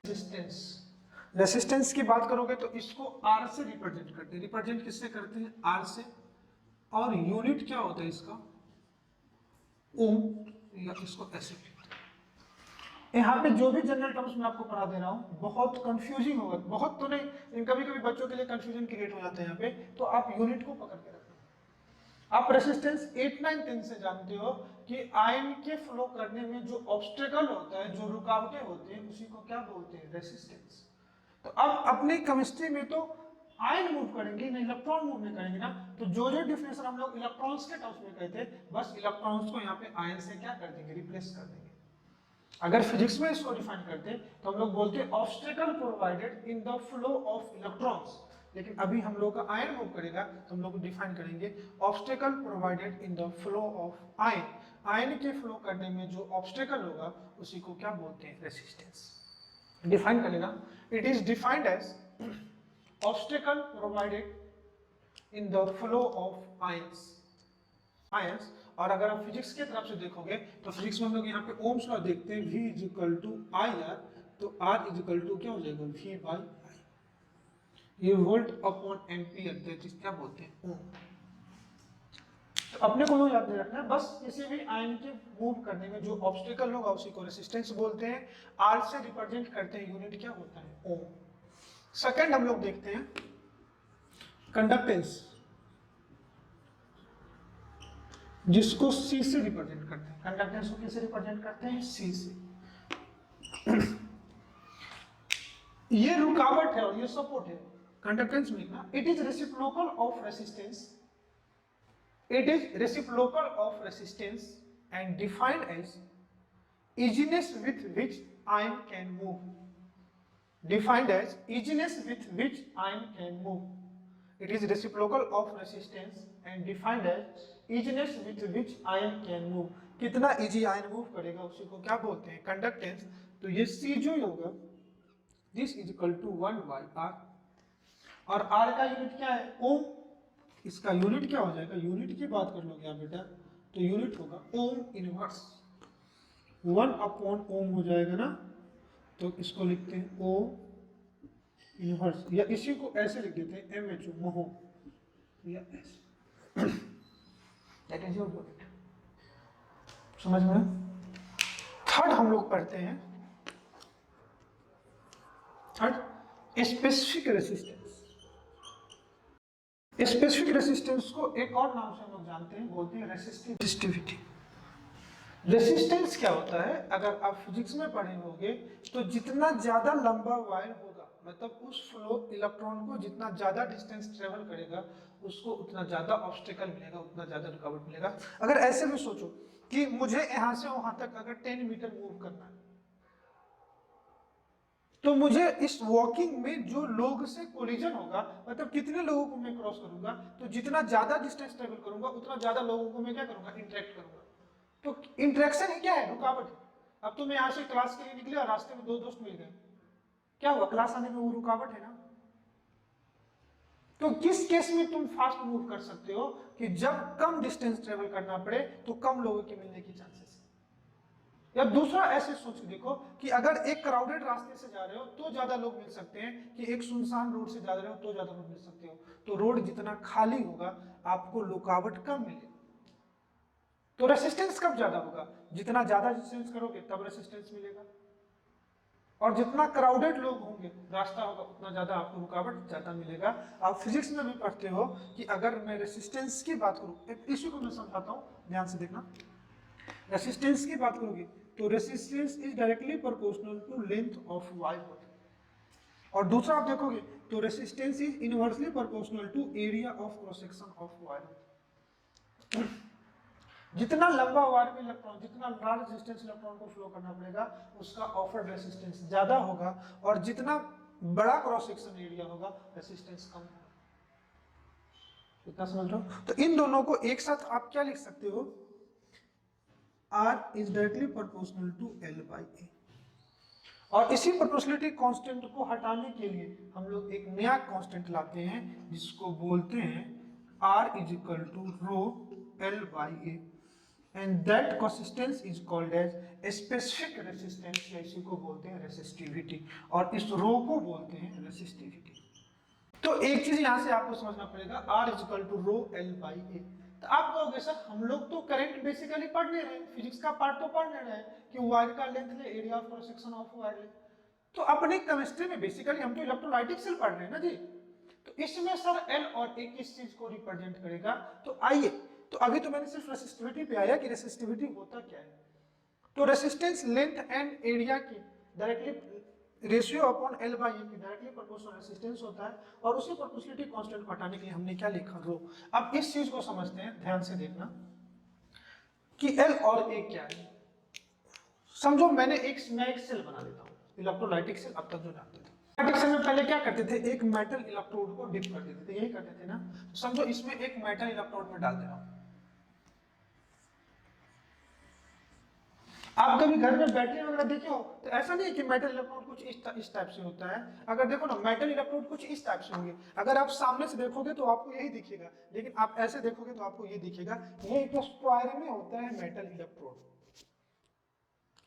resistance. Resistance की बात करोगे तो इसको आर से रिप्रेजेंट करते हैं। रिप्रेजेंट किससे करते हैं? आर से। और यूनिट क्या होता है इसका? ओम, या इसको ऐसे यहाँ पे जो भी जनरल टर्म्स मैं आपको पढ़ा दे रहा हूँ बहुत कंफ्यूजिंग होगा, बहुत तो नहीं लेकिन कभी कभी बच्चों के लिए कंफ्यूजन क्रिएट हो जाता है यहाँ पे, तो आप यूनिट को पकड़ के रखना। आप रेसिस्टेंस 8, 9, 10 से जानते हो कि आयन के फ्लो करने में जो ऑब्स्टेकल होता है, जो रुकावटें होती हैं, उसी को क्या बोलते हैं, रेसिस्टेंस। तो अब अपने केमिस्ट्री में तो आयन मूव करेंगे ना, इलेक्ट्रॉन मूव नहीं करेंगे ना, तो जो जो डिफिनेशन हम लोग इलेक्ट्रॉन्स के टर्म्स में कहते हैं, बस इलेक्ट्रॉन्स को यहाँ पे आयन से क्या कर देंगे, रिप्लेस कर देंगे। अगर फिजिक्स में इसको डिफाइन करते हैं तो हम लोग बोलते हैं obstacle provided in the flow of electrons, लेकिन अभी हम लोग का आयन मूव करेगा तो हम लोग डिफाइन करेंगे obstacle provided in the flow of ion. Ion के फ्लो करने में जो ऑब्स्टेकल होगा उसी को क्या बोलते हैं, रेसिस्टेंस। डिफाइन करेगा, it is defined as obstacle provided in the flow of ions. Ions. और अगर आप फिजिक्स की तरफ से देखोगे तो फिजिक्स में हम लोग यहाँ पे ओम्स लॉ देखते हैं, V is equal to I R, तो R इज इक्वल टू क्या हो जाएगा, V बाई आई। ये volt upon ampere, that is क्या बोलते हैं, ओम। तो अपने को याद नहीं रखना है, बस किसी भी आयन के मूव करने में जो ऑब्स्टेकल होगा उसी को रेसिस्टेंस बोलते हैं। R से रिप्रेजेंट करते हैं, यूनिट क्या होता है, ओम। सेकंड हम लोग देखते हैं कंडक्टेंस, जिसको C से रिप्रेजेंट करते हैं। कंडक्टेंस को किससे रिप्रेजेंट करते हैं, C से। ये रुकावट है और ये सपोर्ट है। कंडक्टेंस में ना, it is reciprocal of resistance, it is reciprocal of resistance and defined as easiness with which ion can move, defined as easiness with which ion can move. It is reciprocal of resistance and defined as easiness with which ion can move. कितना easy ion move करेगा उसी को क्या बोलते हैं, conductance. तो ये C जो होगा, this is equal to 1 by R, और R का यूनिट क्या है, ओम। इसका यूनिट क्या हो जाएगा, यूनिट की बात कर लोगे आप बेटा तो यूनिट होगा ओम इनवर्स, 1 अपॉन ओम हो जाएगा ना, तो इसको लिखते हैं ओ इनवर्स, या इसी को ऐसे लिख देते हैं MHO, मोहो, या ऐसे। That is your unit. समझ में? थर्ड हम लोग पढ़ते हैं, third specific resistance. Specific resistance को एक और नाम से हम लोग जानते हैं, बोलते हैं रेसिस्टिविटी। रेसिस्टेंस क्या होता है, अगर आप फिजिक्स में पढ़े होंगे तो जितना ज्यादा लंबा वायर होगा, मतलब उस फ्लो इलेक्ट्रॉन को जितना ज्यादा डिस्टेंस ट्रेवल करेगा उसको उतना ज्यादा ऑब्स्टेकल मिलेगा, उतना ज्यादा रुकावट मिलेगा। अगर ऐसे भी सोचो कि मुझे यहां से वहां तक अगर 10 मीटर मूव करना है, तो मुझे इस वॉकिंग में जो लोग से कोलिजन होगा, मतलब कितने लोगों को मैं क्रॉस करूंगा, तो जितना ज्यादा डिस्टेंस ट्रेवल करूंगा उतना ज्यादा लोगों को मैं क्या करूंगा, इंटरेक्ट करूंगा। तो इंटरेक्शन ही क्या है, रुकावट है। अब तो मैं यहाँ से क्लास के लिए निकले और रास्ते में 2 दोस्त मिल गए, क्या हुआ, क्लास आने में वो रुकावट है ना। तो किस केस में तुम फास्ट मूव कर सकते हो, कि जब कम डिस्टेंस ट्रेवल करना पड़े तो कम लोगों के मिलने की चांसेस है। या दूसरा ऐसे सोच के देखो कि अगर एक क्राउडेड रास्ते से जा रहे हो तो ज्यादा लोग मिल सकते हैं, कि एक सुनसान रोड से जा रहे हो तो ज्यादा लोग मिल सकते हो। तो रोड जितना खाली होगा आपको रुकावट कम मिलेगी। तो रेसिस्टेंस कब ज्यादा होगा, जितना ज्यादा डिस्टेंस करोगे तब रेसिस्टेंस मिलेगा, और जितना क्राउडेड लोग होंगे, रास्ता होगा, उतना ज्यादा आपको रुकावट ज्यादा मिलेगा। आप फिजिक्स में भी पढ़ते हो कि अगर मैं रेसिस्टेंस की बात करूं, इसी को मैं समझाता हूं, ध्यान से देखना। रेसिस्टेंस की बात करोगे तो resistance is directly proportional to length of wire, और दूसरा आप देखोगे तो resistance is inversely proportional to area of cross section of wire. जितना लंबा वायर में इलेक्ट्रॉन, जितना लार्ज डिस्टेंस इलेक्ट्रॉन को फ्लो करना पड़ेगा, उसका ऑफर्ड रेसिस्टेंस ज्यादा होगा, और जितना बड़ा क्रॉस सेक्शन एरिया होगा रेसिस्टेंस कम होगा। इतना समझ रहे हो? तो इन दोनों को एक साथ आप क्या लिख सकते हो, R is directly proportional to L by A। और इसी प्रोपोर्शनलिटी कांस्टेंट को हटाने के लिए हम लोग एक नया कांस्टेंट लाते हैं, जिसको बोलते हैं R is equal to rho L by A, and that consistence is called as specific resistance, या इसी को बोलते हैं रेसिस्टिविटी, और इस रो को बोलते हैं रेसिस्टिविटी। तो एक चीज यहां से आपको समझना पड़ेगा, R is equal to rho L by A। तो आप कहोगे सर हम लोग तो करंट बेसिकली पढ़ नहीं रहे, फिजिक्स का पार्ट तो पढ़ नहीं रहे कि वायर का लेंथ ले, area of cross section of wire ले। तो अपने केमिस्ट्री में बेसिकली हम तो इलेक्ट्रोलाइटिक सेल पढ़ रहे हैं ना जी। तो इसमें सर एल और ए किस चीज को रिप्रेजेंट करेगा? तो आइए, तो अभी तो मैंने सिर्फ रेसिस्टिविटी पे आया कि रेसिस्टिविटी होता क्या है। तो रेसिस्टेंस लेंथ एंड एरिया की directly ratio upon L by A की डायरेक्टली प्रोपोर्शनल रेसिस्टेंस होता है, और उसी प्रोपोर्शनलिटी कांस्टेंट को हटाने के लिए हमने क्या लिखा? रो। अब इस चीज को समझते हैं, ध्यान से देखना कि एल और ए क्या है। समझो मैं एक सेल बना देता हूँ, इलेक्ट्रोलाइटिक सेल अब तक जो जानते थे। इलेक्ट्रोलाइटिक सेल में पहले क्या करते थे? एक मेटल इलेक्ट्रोड को डिप कर देते थे, यही करते थे ना। तो समझो इसमें एक मेटल इलेक्ट्रोड में डाल दे रहा हूँ। आप कभी घर में बैटरी वगैरह देखे हो तो ऐसा नहीं है कि मेटल इलेक्ट्रोड कुछ इस टाइप से होता है। अगर देखो ना, मेटल इलेक्ट्रोड कुछ इस टाइप से होंगे। अगर आप सामने से देखोगे तो आपको यही दिखेगा, लेकिन आप ऐसे देखोगे तो आपको ये दिखेगा। ये एक स्क्वायर में होता है मेटल इलेक्ट्रोड।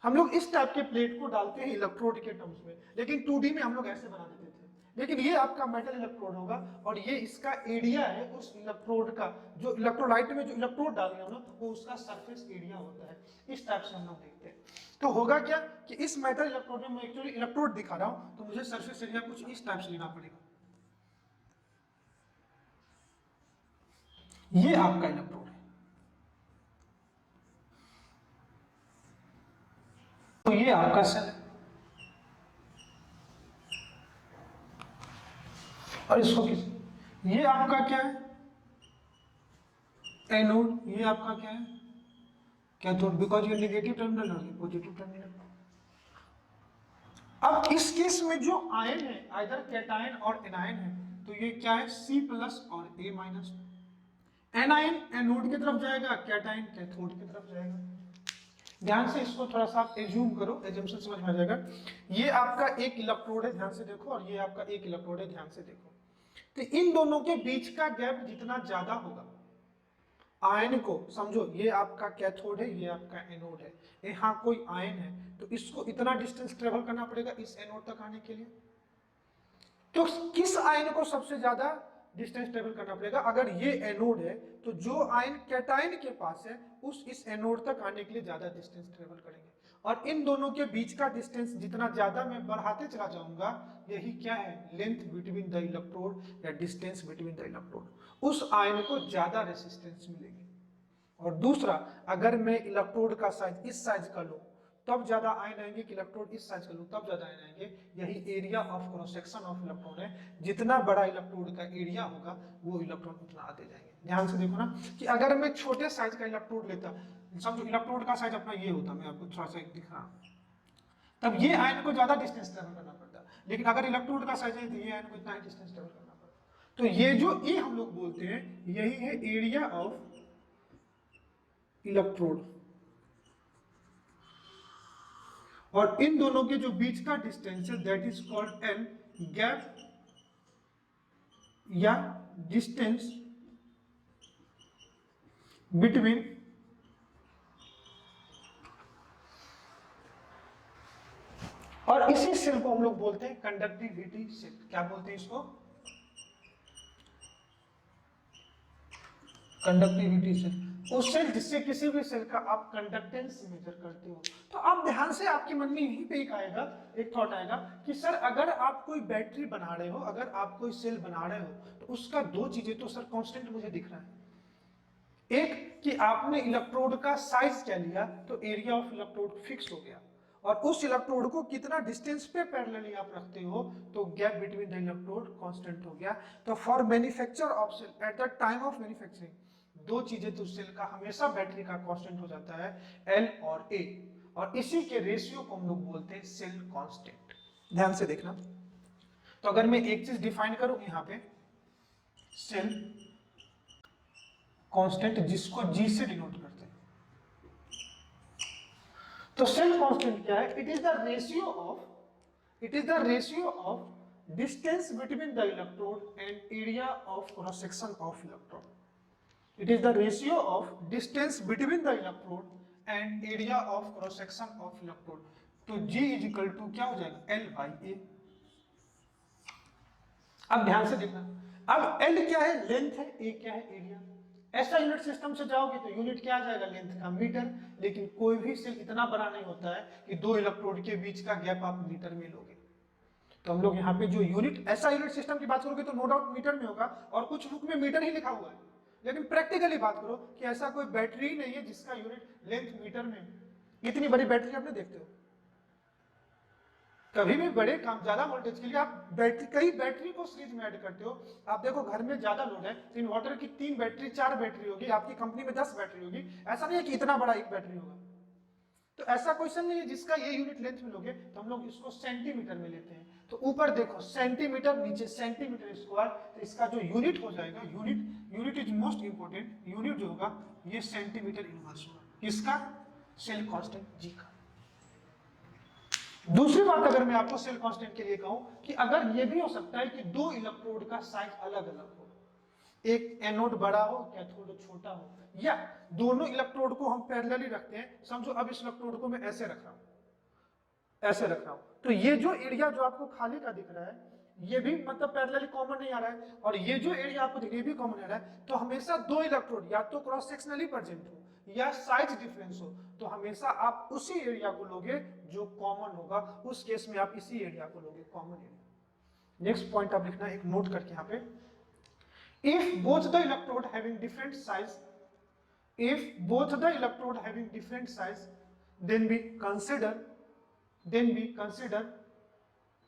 हम लोग इस टाइप के प्लेट को डालते हैं इलेक्ट्रोड के टर्म्स में, लेकिन 2D में हम लोग ऐसे बना देते थे। लेकिन ये आपका मेटल इलेक्ट्रोड होगा, और ये इसका एरिया है उस इलेक्ट्रोड का, जो इलेक्ट्रोलाइट में जो इलेक्ट्रोड डाल रहे हो ना, वो उसका सरफेस एरिया होता है। इस टाइप से हम लोग देखते हैं। तो होगा क्या कि इस मेटल इलेक्ट्रोड में मैं एक्चुअली इलेक्ट्रोड दिखा रहा हूं, तो मुझे सरफेस एरिया कुछ इस टाइप से लेना पड़ेगा। ये आपका इलेक्ट्रोड है, तो ये आपका सेल है, और इसको किस, ये आपका क्या है? एनोड। ये आपका क्या है? कैथोड, बिकॉज ये नेगेटिव टर्मिनल और ये पॉजिटिव टर्मिनल। अब इस केस में जो आयन है, आइदर कैटायन और एनायन है, तो ये क्या है? C प्लस और A माइनस। एनायन एनोड की तरफ जाएगा, कैटायन कैथोड की तरफ जाएगा। ध्यान से इसको थोड़ा सा एज्यूम करो, एजम्पशन समझ में आ जाएगा। ये आपका एक इलेक्ट्रोड है, ध्यान से देखो, और ये आपका एक इलेक्ट्रोड है, ध्यान से देखो। तो इन दोनों के बीच का गैप जितना ज्यादा होगा, आयन को समझो, ये आपका कैथोड है, ये आपका एनोड है, यहाँ कोई आयन है, तो इसको इतना डिस्टेंस ट्रेवल करना पड़ेगा इस एनोड तक आने के लिए। तो किस आयन को सबसे ज्यादा डिस्टेंस ट्रेवल करना पड़ेगा? अगर ये एनोड है, तो जो आयन कैटायन के पास है, उस इस एनोड तक आने के लिए ज्यादा डिस्टेंस ट्रेवल करेंगे। और इन दोनों के बीच का डिस्टेंस जितना ज्यादा मैं बढ़ाते चला जाऊंगा, यही क्या है? लेंथ बिटवीन द इलेक्ट्रोड या डिस्टेंस बिटवीन द इलेक्ट्रोड। उस आयन को ज्यादा रेसिस्टेंस मिलेगी। और दूसरा, अगर मैं इलेक्ट्रोड का साइज इस साइज का लूं, तब ज्यादा आयन आएंगे, कि इलेक्ट्रोड इस साइज का लूं तब ज्यादा आयन आएंगे। यही area of cross section of electrode है। जितना बड़ा इलेक्ट्रोड का एरिया होगा, वो इलेक्ट्रॉन उतना आते जाएंगे। ध्यान से देखो ना, कि अगर मैं छोटे साइज का इलेक्ट्रोड लेता, समझो इलेक्ट्रोड का साइज अपना ये होता, मैं आपको थोड़ा सा दिखा, तब ये आयन को ज्यादा डिस्टेंस ट्रेवल करना पड़ता। लेकिन अगर इलेक्ट्रोड का साइज है, तो ये आयन को इतना ही डिस्टेंस ट्रेवल करना पड़ता। तो ये जो ए हम लोग बोलते हैं, यही है एरिया ऑफ इलेक्ट्रोड। और इन दोनों के जो बीच का डिस्टेंस है, that is called L, gap या डिस्टेंस बिटवीन और इसी सेल को हम लोग बोलते हैं कंडक्टिविटी सेल। क्या बोलते हैं इसको? Conductivity cell. उस सेल जिससे किसी भी सेल का आप कंडक्टेंस मेजर करते हो। तो आप ध्यान से, आपके मन में यहीं पे एक आएगा, एक थॉट आएगा कि सर अगर आप कोई बैटरी बना रहे हो, अगर आप कोई सेल बना रहे हो, तो उसका दो चीजें तो सर कांस्टेंट मुझे दिख रहा है। एक कि आपने इलेक्ट्रोड का साइज क्या लिया, तो एरिया ऑफ इलेक्ट्रोड फिक्स हो गया, और उस इलेक्ट्रोड को कितना डिस्टेंस पे पैरेलली आप रखते हो, तो gap between the electrode constant हो गया। तो for manufacture of cell at the time of manufacturing, दो चीजें तो सेल का हमेशा बैटरी का कांस्टेंट हो जाता है, एल और ए, और इसी के रेशियो को हम लोग बोलते हैं सेल कांस्टेंट। ध्यान से देखना। तो अगर मैं एक चीज डिफाइन करूं यहां पे, सेल कांस्टेंट, जिसको जी से डिनोट करते हैं, तो सेल कांस्टेंट क्या है? It is the ratio of distance between the electrode and area of cross section of electrode. It is the ratio of distance between the electrode and area of cross section of electrode. तो G is equal to क्या हो जाएगा? L by A। अब ध्यान से देखना, अब L क्या है? लेंथ है, A क्या है? एरिया। ऐसा यूनिट सिस्टम से जाओगे तो यूनिट क्या आ जाएगा, लेंथ का मीटर, लेकिन कोई भी सेल इतना बड़ा नहीं होता है कि दो इलेक्ट्रोड के बीच का गैप आप मीटर में लोगे। तो हम लोग यहाँ पे जो यूनिट, ऐसा यूनिट सिस्टम की बात करोगे तो नो डाउट मीटर में होगा और कुछ बुक में मीटर ही लिखा हुआ है, लेकिन प्रैक्टिकली बात करो कि ऐसा कोई बैटरी ही नहीं है जिसका यूनिट लेंथ मीटर में। इतनी बड़ी बैटरी आपने देखते हो कभी भी बड़े काम ज्यादा वोल्टेज के लिए आप बैटरी, कई बैटरी को सीरीज में ऐड करते हो। आप देखो घर में ज्यादा लोड है तो इन्वर्टर की 3 बैटरी 4 बैटरी होगी, आपकी कंपनी में 10 बैटरी होगी, ऐसा नहीं है कि इतना बड़ा एक बैटरी होगा। तो ऐसा क्वेश्चन नहीं है जिसका ये यूनिट लेंथ में लोगे, तो हम लोग इसको सेंटीमीटर में लेते हैं। तो ऊपर देखो सेंटीमीटर, नीचे सेंटीमीटर स्क्वायर, तो इसका जो यूनिट हो जाएगा, unit is most important, unit जो होगा ये सेंटीमीटर इनवर्स होगा, किसका, सेल कांस्टेंट जी का। दूसरी बात अगर मैं आपको सेल कांस्टेंट के लिए कहूं कि अगर ये भी हो सकता है कि दो इलेक्ट्रोड का साइज अलग अलग हो, एक एनोड बड़ा हो कैथोड छोटा हो, या दोनों इलेक्ट्रोड को हम पैरेलली रखते हैं। समझो अब इस इलेक्ट्रोड को मैं ऐसे रख रहा हूं, ऐसे रख रहा हूं, तो ये जो एरिया जो आपको खाली का दिख रहा है ये भी मतलब पैरेलली कॉमन नहीं आ रहा है, और ये जो एरिया आपको दिख रहा है ये भी कॉमन आ रहा है। तो हमेशा दो इलेक्ट्रोड या तो क्रॉस सेक्शनली प्रेजेंट हो या साइज डिफरेंस हो, तो हमेशा आप उसी एरिया को लोगे जो कॉमन होगा, उस केस में आप इसी एरिया को लोगे, कॉमन एरिया। नेक्स्ट पॉइंट आप लिखना, एक नोट करके यहाँ पे, if both the electrode having different size, then we consider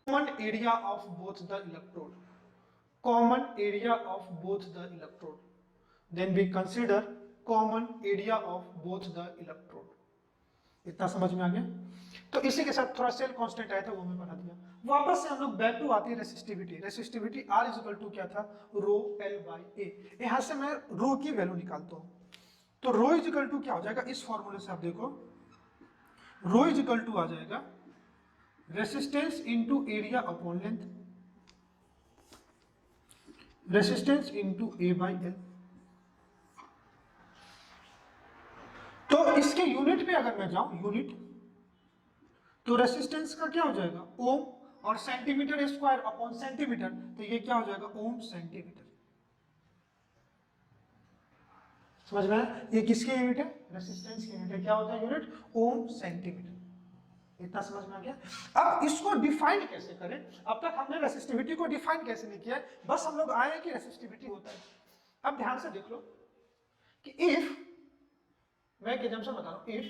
common area of both the electrode, then we consider common area of both the electrode। इतना समझ में आ गया? तो इसी के साथ थोड़ा सेल कांस्टेंट आया था वो मैं बना दिया। वापस से हम लोग बैक टू आती है resistivity. Resistivity R is equal to क्या था, रो L बाई ए। यहां से मैं रो की वैल्यू निकालता हूं, तो रो इज इक्वल टू क्या हो जाएगा, इस फॉर्मूले से आप देखो, रो इज इक्वल टू आ जाएगा resistance into area upon length, resistance into A by L. तो इसके यूनिट पे अगर मैं जाऊं, यूनिट, तो रेसिस्टेंस का क्या हो जाएगा, ओम, और सेंटीमीटर स्क्वायर अपॉन सेंटीमीटर, तो ये क्या हो जाएगा, ओम सेंटीमीटर। समझ में आया? ये किसकी यूनिट है, रेसिस्टेंस की यूनिट है। क्या होता है यूनिट, ओम सेंटीमीटर। इतना समझ में आ गया? अब इसको डिफाइन कैसे करें, अब तक हमने रेसिस्टिविटी को डिफाइन कैसे नहीं किया, बस हम लोग आए हैं कि रेसिस्टिविटी होता है। अब ध्यान से देख लो कि इफ, मैं एक एग्जांपल बता रहा हूं, इफ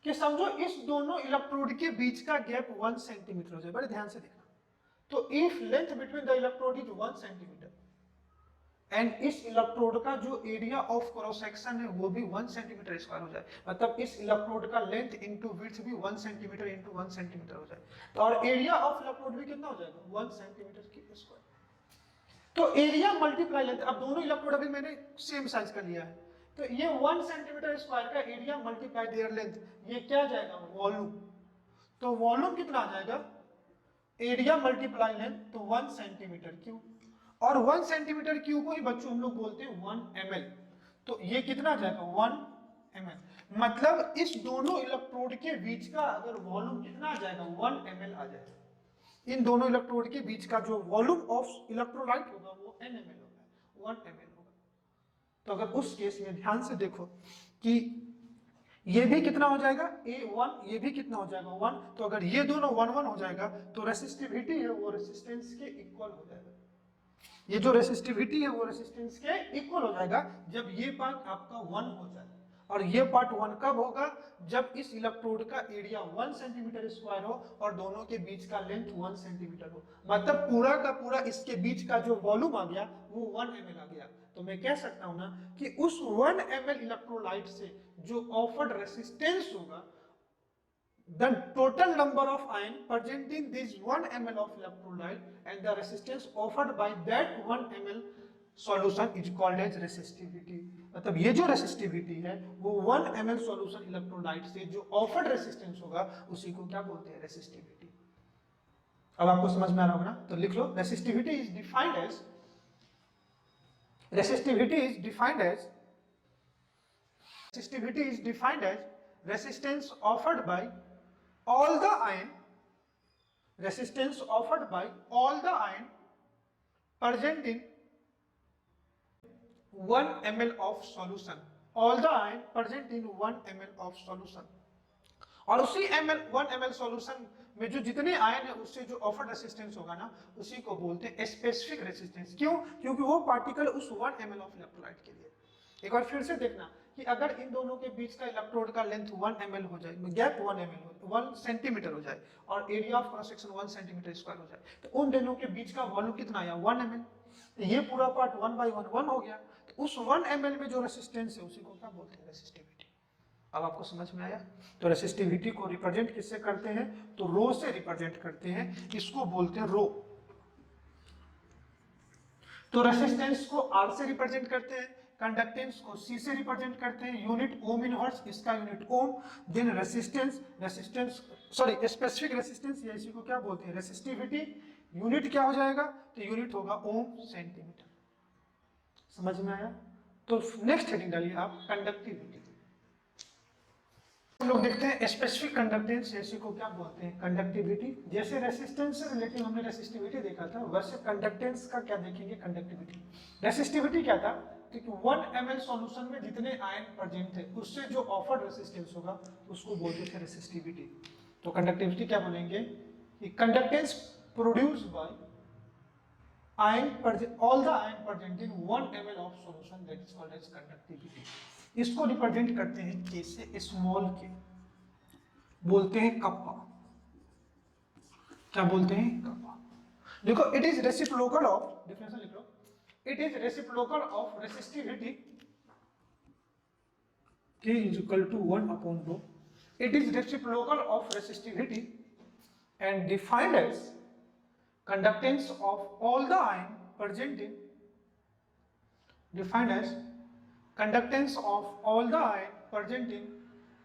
कि समझो इस दोनों इलेक्ट्रोड के बीच का गैप 1 सेंटीमीटर हो जाए, बड़े ध्यान से देखना। तो if length between the electrode is 1 centimetre and इस इलेक्ट्रोड का जो एरिया ऑफ क्रॉस सेक्शन है वो भी 1 सेंटीमीटर स्क्वायर हो जाए, मतलब इस इलेक्ट्रोड का लेंथ इंटू विड्थ भी 1 सेंटीमीटर इंटू 1 सेंटीमीटर हो जाए, तो और एरिया ऑफ इलेक्ट्रोड भी कितना हो जाएगा, 1 सेंटीमीटर की स्क्वायर। तो एरिया मल्टीप्लाई लेंथ, अब दोनों इलेक्ट्रोड अभी मैंने सेम साइज का लिया है, तो ये 1 सेंटीमीटर स्क्वायर का एरिया मल्टीप्लाई देयर लेंथ, ये क्या जाएगा, वॉल्यूम। तो वॉल्यूम कितना आ जाएगा, एरिया मल्टीप्लाई लेंथ, तो 1 सेंटीमीटर क्यूब, और 1 सेंटीमीटर क्यूब को ही बच्चों हम लोग बोलते हैं 1 ml, तो ये कितना आ जाएगा, 1 ml। मतलब इस दोनों इलेक्ट्रोड के बीच का अगर वॉल्यूम कितना आ जाएगा, 1 ml आ जाएगा। इन दोनों इलेक्ट्रोड के बीच का जो वॉल्यूम ऑफ इलेक्ट्रोलाइट होगा वो n ml होगा, 1 ml होगा। तो अगर उस केस में ध्यान से देखो कि ये भी कितना हो जाएगा, A1, ये भी कितना हो जाएगा, 1, तो अगर ये दोनों 1 1 हो जाएगा तो रेसिस्टिविटी है वो रेसिस्टेंस के इक्वल हो जाएगा। ये जो रेसिस्टिविटी है वो रेसिस्टेंस के इक्वल हो जाएगा जब ये पार्ट आपका 1 हो जाए, और ये पार्ट 1 कब होगा, जब इस इलेक्ट्रोड का एरिया 1 सेंटीमीटर स्क्वायर हो और दोनों के बीच का लेंथ 1 सेंटीमीटर हो, मतलब पूरा का पूरा इसके बीच का जो वॉल्यूम आ गया वो 1 ml आ गया। तो मैं कह सकता हूं ना कि उस 1 ml इलेक्ट्रोलाइट से जो ऑफर्ड रेसिस्टेंस होगा, the total number of ion present in this 1 ml of electrolyte and the resistance offered by that 1 ml solution is called as resistivity। मतलब ये जो रेसिस्टिविटी है वो 1 ml सॉल्यूशन इलेक्ट्रोलाइट से जो ऑफर्ड रेसिस्टेंस होगा उसी को क्या बोलते हैं, रेसिस्टिविटी। अब आपको समझ में आ रहा होगा ना, तो लिख लो, resistivity is defined as resistance offered by all the ion present in 1 ml of solution, all the ion present in 1 ml of solution, और उसी one ml सॉल्यूशन में जो जितने आयन है उससे जो ऑफर्ड रेसिस्टेंस होगा ना उसी को बोलते हैं स्पेसिफिक रेसिस्टेंस। क्यों? क्योंकि वो पार्टिकल उस 1 ml ऑफ इलेक्ट्रोलाइट के लिए। एक बार फिर से देखना कि अगर इन दोनों के बीच का इलेक्ट्रोड का लेंथ 1 ml हो जाए, गैप 1 ml हो, 1 सेंटीमीटर हो जाए और area of cross section 1 centimetre square हो जाए, तो उन दोनों के बीच का वॉल्यूम कितना आया? 1 ml। तो ये पूरा पार्ट 1 by 1 हो गया। तो उस 1 ml में जो रेसिस्टेंस है उसी को क्या बोलते हैं? रेसिस्टिविटी। अब आपको समझ में आया? तो रेसिस्टिविटी को रिप्रेजेंट किससे करते हैं? तो रो से रिप्रेजेंट करते हैं, इसको बोलते हैं रो। तो रेसिस्टेंस को आर से रिप्रेजेंट करते हैं, कंडक्टेंस को सी से रिप्रेजेंट करते हैं, यूनिट ओम इनवर्स, इसका unit ohm. Then resistance sorry specific resistance, या इसी को क्या बोलते हैं? रेसिस्टिविटी। यूनिट क्या हो जाएगा? तो यूनिट होगा ओम सेंटीमीटर। समझ में आया? तो नेक्स्ट हेडिंग डालिए आप, कंडक्टिविटी। हम लोग देखते हैं स्पेसिफिक कंडक्टेंस, इसी को क्या बोलते हैं? कंडक्टिविटी। जैसे रेसिस्टेंस से रिलेटिव हमने रेसिस्टिविटी देखा था, वैसे कंडक्टेंस का क्या देखेंगे? कंडक्टिविटी। रेसिस्टिविटी क्या था? क्योंकि 1 ml सॉल्यूशन में जितने आयन प्रेजेंट थे उससे जो ऑफर्ड रेसिस्टेंस होगा उसको बोलते थे रेसिस्टिविटी। तो कंडक्टिविटी क्या बोलेंगे? कि conductance produce by all the ion present in 1 ml of solution, that is called as conductivity। इसको रिप्रेजेंट करते हैं के से, स्मॉल के, बोलते हैं कप्पा। क्या बोलते हैं? कप्पा। देखो, it is reciprocal of, differential लिख लो, it is reciprocal of resistivity K is equal to 1 upon rho। It is reciprocal of resistivity and defined as conductance of all the ion present in, defined as conductance of all the ion present in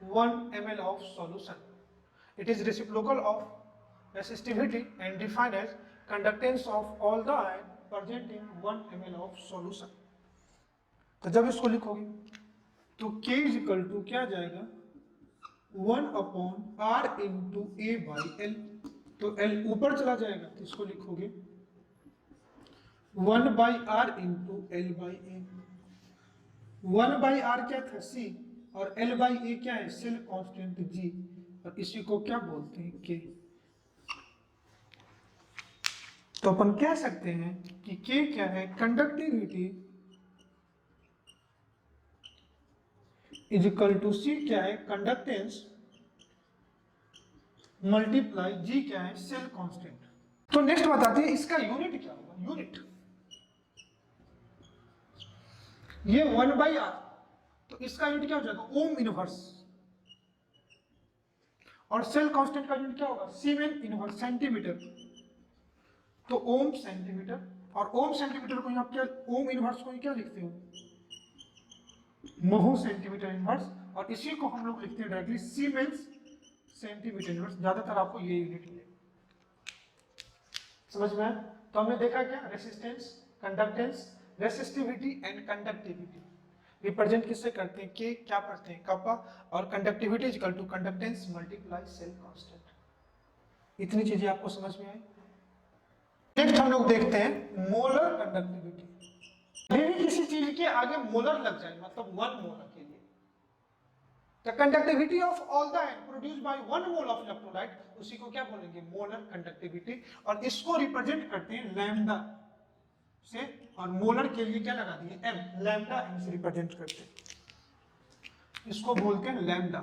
1 ml of solution। It is reciprocal of resistivity and defined as conductance of all the ion present in 1 ml of solution। तो जब इसको लिखोगे तो K is equal to क्या जाएगा? 1 upon R into A by L। तो L ऊपर चला जाएगा तो इसको लिखोगे 1 by R into L by A। 1 by R क्या था? C, और L बाई A क्या है? सेल कांस्टेंट G, और इसी को क्या बोलते हैं? K। तो अपन कह सकते हैं कि K क्या है? Conductivity is equal to C क्या है? कंडक्टेंस मल्टीप्लाई G क्या है? Cell constant. तो नेक्स्ट बताते हैं इसका यूनिट क्या होगा? यूनिट ये 1 बाई आर, तो इसका यूनिट क्या हो जाएगा? Ohm inverse. और सेल कांस्टेंट का यूनिट क्या होगा? सीमेन इनवर्स, सेंटीमीटर। तो ओम सेंटीमीटर, और ओम सेंटीमीटर को यहाँ क्या, ओम इनवर्स को क्या लिखते हो? महो सेंटीमीटर इनवर्स, और इसी को हम लोग लिखते हैं डायरेक्टली सीमेंस सेंटीमीटर इनवर्स। ज्यादातर आपको ये यूनिट मिलेगा। समझ में आया? तो हमने देखा क्या? Resistance, conductance, resistivity and conductivity represent किससे करते हैं? के क्या पढ़ते हैं? कप्पा। और conductivity is equal to conductance multiply cell constant. इतनी चीजें आपको समझ में आई? नेक्स्ट हम लोग देखते हैं मोलर कंडक्टिविटी। भी किसी चीज के आगे मोलर लग जाए, मतलब 1 मोलर के लिए, the conductivity of all the ion produced by 1 mole of electrolyte, उसी को क्या बोलेंगे? Molar conductivity. और इसको रिप्रेजेंट करते हैं लैम्डा से, और मोलर के लिए क्या लगा दिए? m, लैम्डा m से रिप्रेजेंट करते हैं, इसको बोलते हैं लैम्डा।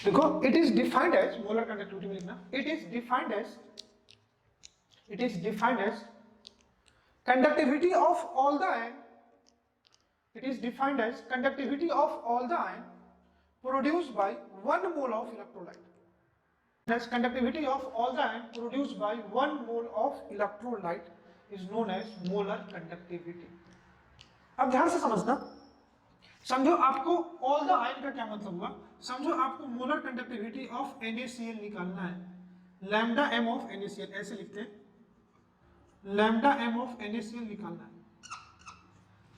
देखो, it is defined as, molar conductivity में लिखना, it is defined as conductivity of all the ion, it is defined as conductivity of all the ion produced by 1 mole of electrolyte। Thus conductivity of all the ion produced by 1 mole of electrolyte is known as molar conductivity। अब ध्यान से समझना, समझो आपको all the ion का क्या मतलब हुआ? समझो आपको मोलर कंडक्टिविटी ऑफ NaCl निकालना है, लैम्डा m ऑफ NaCl, ऐसे लिखते हैं, लैम्डा m ऑफ NaCl निकालना है।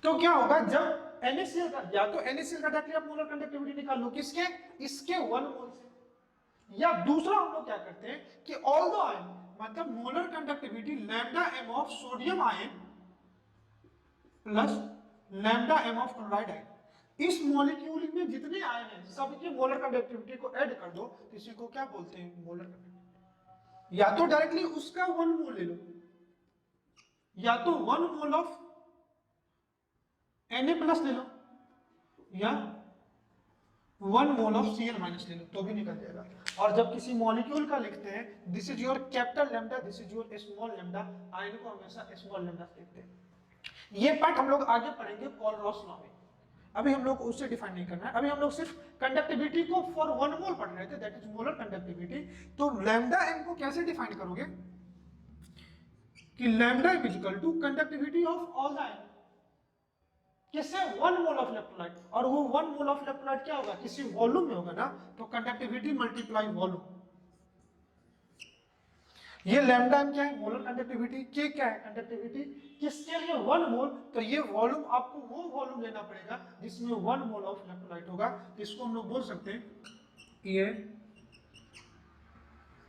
तो क्या होगा? जब NaCl का, या तो NaCl का डायरेक्टली आप मोलर कंडक्टिविटी निकाल लो, किसके? इसके 1 मोल से। या दूसरा हम लोग क्या करते हैं कि ऑल द आयन मतलब molar conductivity lambda M of sodium ion plus lambda M of chloride ion. इस मॉलिक्यूल में जितने आयन हैं सबकी मोलर कंडक्टिविटी को ऐड कर दो तो इसी को क्या बोलते हैं, मोलर कंडक्टिविटी। या तो डायरेक्टली उसका 1 मोल ले लो, या तो 1 मोल ऑफ Na प्लस ले लो, या 1 मोल ऑफ Cl माइनस ले लो तो भी निकल जाएगा। और जब किसी मॉलिक्यूल का लिखते हैं this is your capital lambda, this is your small lambda, ion को हमेशा स्मॉल लैम्डा लिखते हैं। ये पार्ट हम लोग आगे पढ़ेंगे कोलरॉस लॉ में, अभी हम लोग उससे डिफाइन नहीं करना है। अभी हम लोग सिर्फ कंडक्टिविटी को फॉर 1 मोल पढ़ रहे थे, दैट इज मोलर कंडक्टिविटी। तो लैम्डा एम को कैसे डिफाइन करोगे कि lambda is equal to conductivity of all the ion, किससे 1 मोल ऑफ इलेक्ट्रोलाइट। और वो 1 मोल ऑफ इलेक्ट्रोलाइट क्या होगा, किसी वॉल्यूम में होगा ना, तो कंडक्टिविटी मल्टीप्लाई वॉल्यूम। ये लैम्डा एम क्या है, मोलर कंडक्टिविटी, के क्या है, कंडक्टिविटी। किसके लिए 1 मोल, तो ये वॉल्यूम आपको वो वॉल्यूम लेना पड़ेगा जिसमें 1 मोल ऑफ इलेक्ट्रोलाइट होगा। इसको हम लोग बोल सकते हैं ये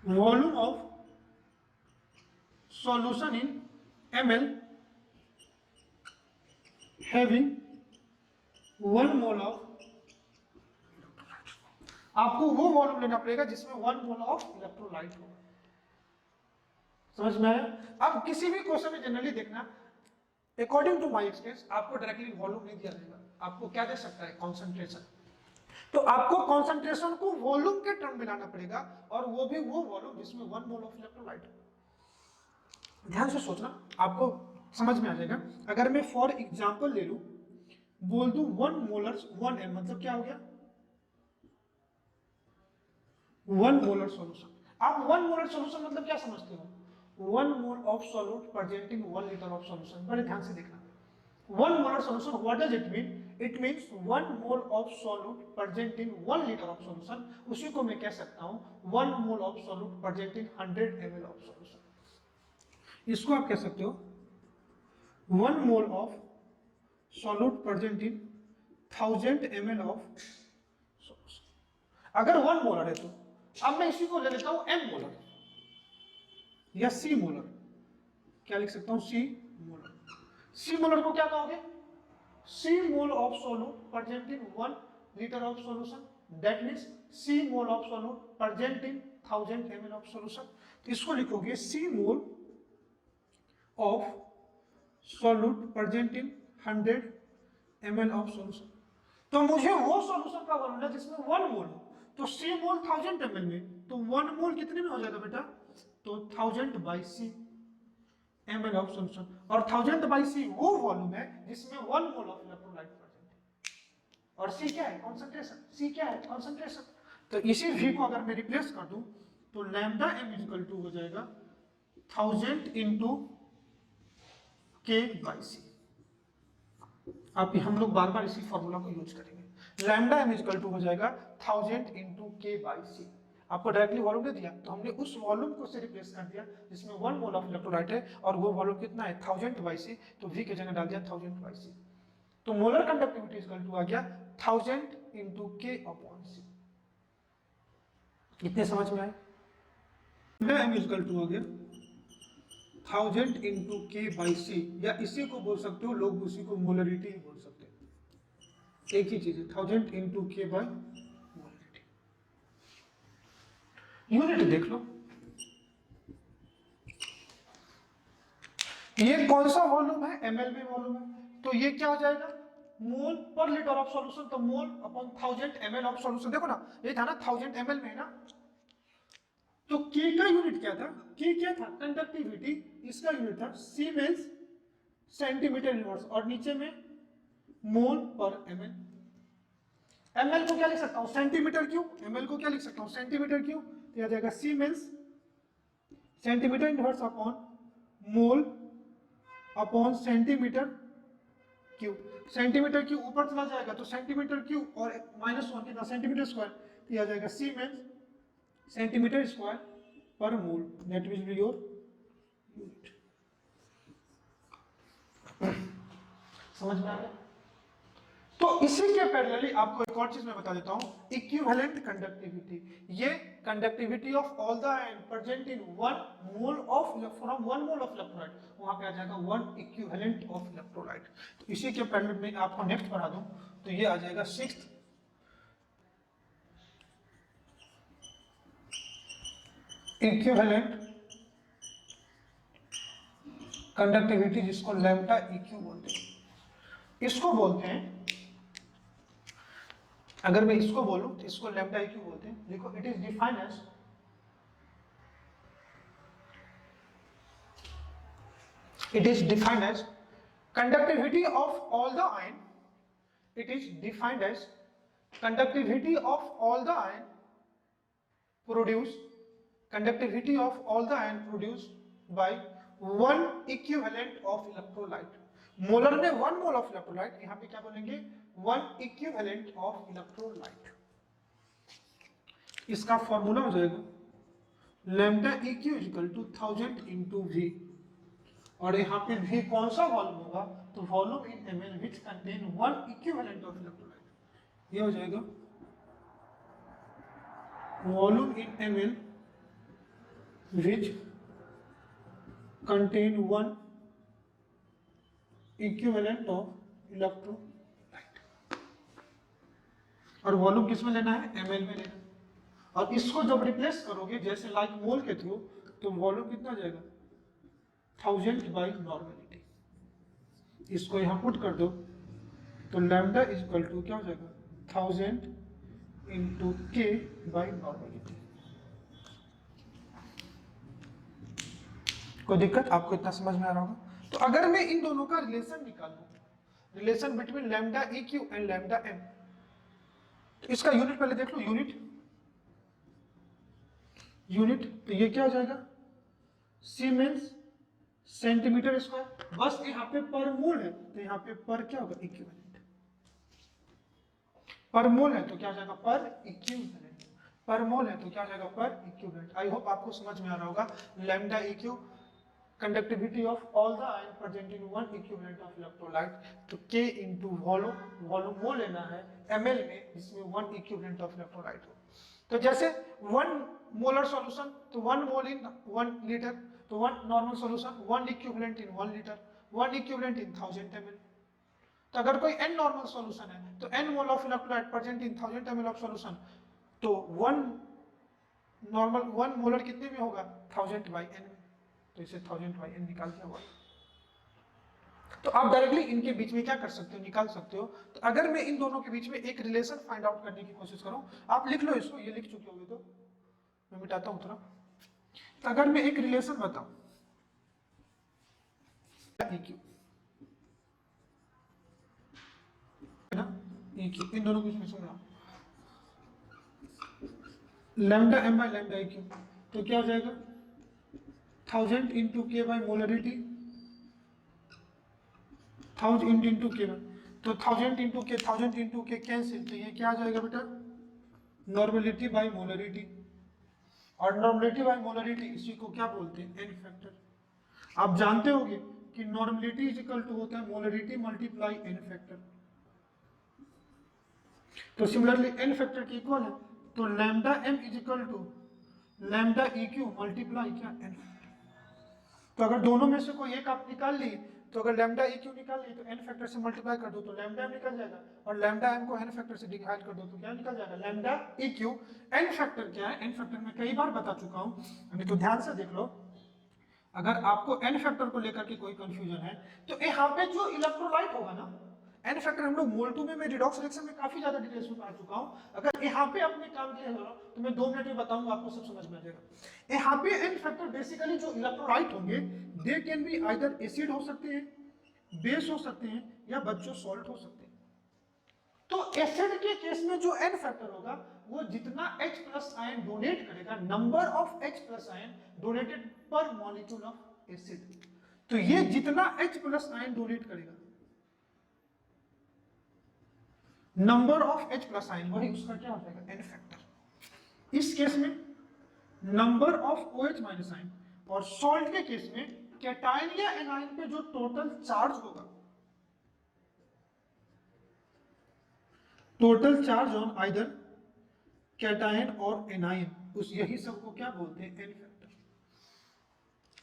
volume of solution in ml having 1 mole of, आपको वो वॉल्यूम लेना पड़ेगा जिसमें 1 मोल ऑफ इलेक्ट्रोलाइट हो। समझ में आया। अब किसी भी क्वेश्चन में जनरली देखना, अकॉर्डिंग टू माय एक्सपीरियंस आपको डायरेक्टली वॉल्यूम नहीं दिया जाएगा, आपको क्या दे सकता है, कंसंट्रेशन। तो आपको कंसंट्रेशन को वॉल्यूम के टर्म में लाना पड़ेगा, और वो भी वो वॉल्यूम जिसमें 1 मोल ऑफ इलेक्ट्रोलाइट है। ध्यान से सोचना, आपको समझ में आ जाएगा। अगर मैं फॉर एग्जांपल ले लूं, बोल दूं 1 मोलर 1 m, मतलब क्या हो गया, 1 मोलर सॉल्यूशन। आप 1 मोलर सॉल्यूशन मतलब क्या समझते हो, 1 mole of solute presenting 1 litre of solution. बड़े ध्यान से देखना, 1 molar solution what does it mean, it means 1 mole of solute presenting 1 litre of solution. उसी को मैं कह सकता हूं 1 mole of solute presenting 100 ml of solution. इसको आप कह सकते हो 1 mole of solute presenting 1000 ml of solution. अगर 1 मोलर है तो अब मैं इसी को ले लेता हूं m मोलर या सी मोलर। क्या लिख सकता हूं, सी मोलर। सी मोलर को क्या कहोगे, C mole of solute presenting 1 litre of solution, that means C mole of solute presenting 1000 ml of solution. तो इसको लिखोगे C mole of solute presenting 100 ml of solution. तो मुझे वो सॉल्यूशन का वॉल्यूम है जिसमें 1 मोल हो, तो सी मोल 1000 ml में, तो 1 मोल कितने में हो जाएगा बेटा, तो 1000 by C ml of solution. और 1000 बाई सी वो वॉल्यूम है जिसमें 1 मोल ऑफ इलेक्ट्रोलाइट प्रेजेंट है। और सी क्या है, कंसंट्रेशन। सी क्या है, कंसंट्रेशन। तो इसी v को अगर मैं रिप्लेस कर दूं तो लैम्डा m इक्वल टू हो जाएगा 1000 इंटू के बाई सी। आप हम लोग बार बार इसी फॉर्मूला को यूज करेंगे। लैम्डा m इक्वल टू हो जाएगा 1000 इंटू के बाई सी। आपको डायरेक्टली वॉल्यूम दे दिया तो हमने उस वॉल्यूम को से रिप्लेस कर दिया जिसमें 1 मोल ऑफ इलेक्ट्रोलाइट है, और वो वॉल्यूम कितना है, 1000 बाई सी। तो v की जगह डाल दिया 1000 बाई सी। तो मोलर कंडक्टिविटी इक्वल टू आ गया 1000 इंटू के अपॉन सी। कितने समझ में आए, लैम्डा m इक्वल टू आ गया 1000 इंटू के बाई सी, या इसी को बोल सकते हो, लोग उसी को मोलरिटी बोल सकते हैं, एक ही चीज है, 1000 into K by molarity. Unit देख लो, ये कौन सा वॉल्यूम है, ml में वॉल्यूम है, तो ये क्या हो जाएगा, मोल पर लीटर ऑफ सॉल्यूशन। तो mole upon 1000 ml of solution. देखो ना, ये था ना 1000 ml में है ना, तो K का यूनिट क्या था, K क्या था, कंडक्टिविटी। इसका यूनिट था सीमेंस सेंटीमीटर इनवर्स, और नीचे में मोल पर ml। ml को क्या लिख सकता हूं, सेंटीमीटर क्यूब। ml को क्या लिख सकता हूं, सेंटीमीटर क्यूब। तो आ जाएगा siemens centimetre inverse upon mole upon centimetre cube. Centimetre cube ऊपर चला जाएगा तो सेंटीमीटर क्यूब, और -1 कितना, सेंटीमीटर स्क्वायर। तो आ जाएगा siemens centimetre square per mole, that will be your unit. समझ में आ गया। तो इसी के पैरेलली आपको एक और चीज मैं बता देता हूं, इक्विवेलेंट कंडक्टिविटी। ये conductivity of all the ion present in 1 mole of from 1 mole of electrolyte, वहां पे आ जाएगा 1 इक्विवेलेंट ऑफ इलेक्ट्रोलाइट। तो इसी के पैरेलल में आपको नेक्स्ट पढ़ा दूं तो ये आ जाएगा 6th इक्विवेलेंट कंडक्टिविटी, जिसको लैम्डा इक्यू बोलते हैं। इसको बोलते हैं, अगर मैं इसको बोलूं तो इसको लैम्डा इक्यू बोलते हैं। देखो, it is defined as conductivity of all the ion. It is defined as conductivity of all the ion produced by one equivalent of electrolyte. Molar में 1 मोल ऑफ इलेक्ट्रोलाइट, यहां पे क्या बोलेंगे 1 इक्विवेलेंट ऑफ इलेक्ट्रोलाइट। इसका formula हो जाएगा lambda EQ equal to 1000 into V, और यहाँ पे वी कौन सा वॉल्यूम होगा, तो volume in ml which contain 1 equivalent of electrolyte. ये हो जाएगा volume in ml which contain 1 equivalent of electrolyte, और वॉल्यूम किस में लेना है, ml में लेना। और इसको जब रिप्लेस करोगे जैसे लाइक मोल के थ्रू, तो वॉल्यूम कितना आ जाएगा 1000 बाई नॉर्मेलिटी। इसको यहां पुट कर दो तो लैम्डा इज इक्वल टू क्या हो जाएगा 1000 इंटू के बाई नॉर्मेलिटी। कोई दिक्कत, आपको इतना समझ में आ रहा होगा। तो अगर मैं इन दोनों का रिलेशन निकालूं, relation between lambda EQ and lambda M, तो इसका यूनिट पहले देख लो, यूनिट तो ये क्या हो जाएगा सीमेंस सेंटीमीटर स्क्वायर। बस यहाँ पे पर मोल है तो यहाँ पे पर क्या होगा इक्विवेलेंट, पर मोल है तो क्या हो जाएगा पर इक्विवेलेंट, पर मोल है तो क्या हो जाएगा पर इक्विवेलेंट। आई होप आपको समझ में आ रहा होगा। Lambda EQ conductivity of all the ion present in 1 equivalent of electrolyte, तो K इंटू वॉल्यूम मोल लेना है ml में, जिसमें 1 इक्विवेलेंट ऑफ इलेक्ट्रोलाइट हो। तो जैसे 1 मोलर सॉल्यूशन तो 1 मोल इन 1 लीटर, तो 1 नॉर्मल सॉल्यूशन 1 इक्विवेलेंट इन 1 लीटर, 1 इक्विवेलेंट इन 1000 ml। तो अगर कोई n नॉर्मल सॉल्यूशन है तो n mole of electrolyte present in 1000 ml of solution, तो 1 मोलर कितने में होगा 1000 बाई n में, तो इसे 1000 बाई n निकाल दिया हुआ। तो आप डायरेक्टली इनके बीच में क्या कर सकते हो, निकाल सकते हो। तो अगर मैं इन दोनों के बीच में एक रिलेशन फाइंड आउट करने की कोशिश करूं, आप लिख लो इसको, ये लिख चुके होगे तो मैं मिटाता हूं थोड़ा। तो अगर मैं एक रिलेशन बताऊं EQ है ना, EQ इन दोनों के बीच में सुन lambda m by lambda EQ, तो क्या हो जाएगा 1000 into K by molarity, 1000 into K by, तो 1000 इंटू के कैंसिल, तो ये क्या आ जाएगा बेटा नॉर्मेलिटी बाई मोलरिटी, और नॉर्मेलिटी बाई मोलरिटी इसी को क्या बोलते हैं एन फैक्टर। आप जानते होंगे कि नॉर्मेलिटी इज इक्वल टू होता है मोलरिटी मल्टीप्लाई एन फैक्टर, तो सिमिलरली एन फैक्टर के इक्वल है, तो lambda m is equal to lambda EQ multiply क्या एन फैक्टर। तो अगर दोनों में से कोई एक आप निकाल लिए, तो अगर लैम्डा EQ निकाल लिए तो n फैक्टर से मल्टीप्लाई कर दो तो लैम्डा m निकल जाएगा, और लैम्डा m को n फैक्टर से डिवाइड कर दो तो क्या निकल जाएगा लैम्डा EQ। n फैक्टर क्या है, n फैक्टर मैं कई बार बता चुका हूं, अभी तो ध्यान से देख लो। अगर आपको n फैक्टर को लेकर के कोई कंफ्यूजन है तो यहाँ पे जो इलेक्ट्रोलाइट होगा ना, n फैक्टर हम लोग मोल 2 में मैं रिडॉक्स रिएक्शन में काफी ज्यादा डिटेल्स में पढ़ चुका हूं। अगर यहाँ पे अपने काम के तो मैं 2 मिनट में बताऊंगा, आपको सब समझ में आ जाएगा। यहाँ पे n फैक्टर बेसिकली जो इलेक्ट्रोलाइट होंगे they can be either acid हो सकते हैं, बेस हो सकते हैं, या बच्चों सॉल्ट हो सकते हैं। तो एसिड के केस में जो n फैक्टर होगा वो जितना H प्लस आयन डोनेट करेगा, number of H plus ion donated पर मॉलिक्यूल ऑफ एसिड, तो ये जितना H प्लस आयन डोनेट करेगा number of H plus ion, वही उसका क्या हो जाएगा n फैक्टर। इस केस में number of OH minus ion, और सॉल्ट के केस में कैटायन या एनायन पे जो टोटल चार्ज होगा total charge on either cation और एनायन, उस यही सबको क्या बोलते हैं, एन फैक्टर।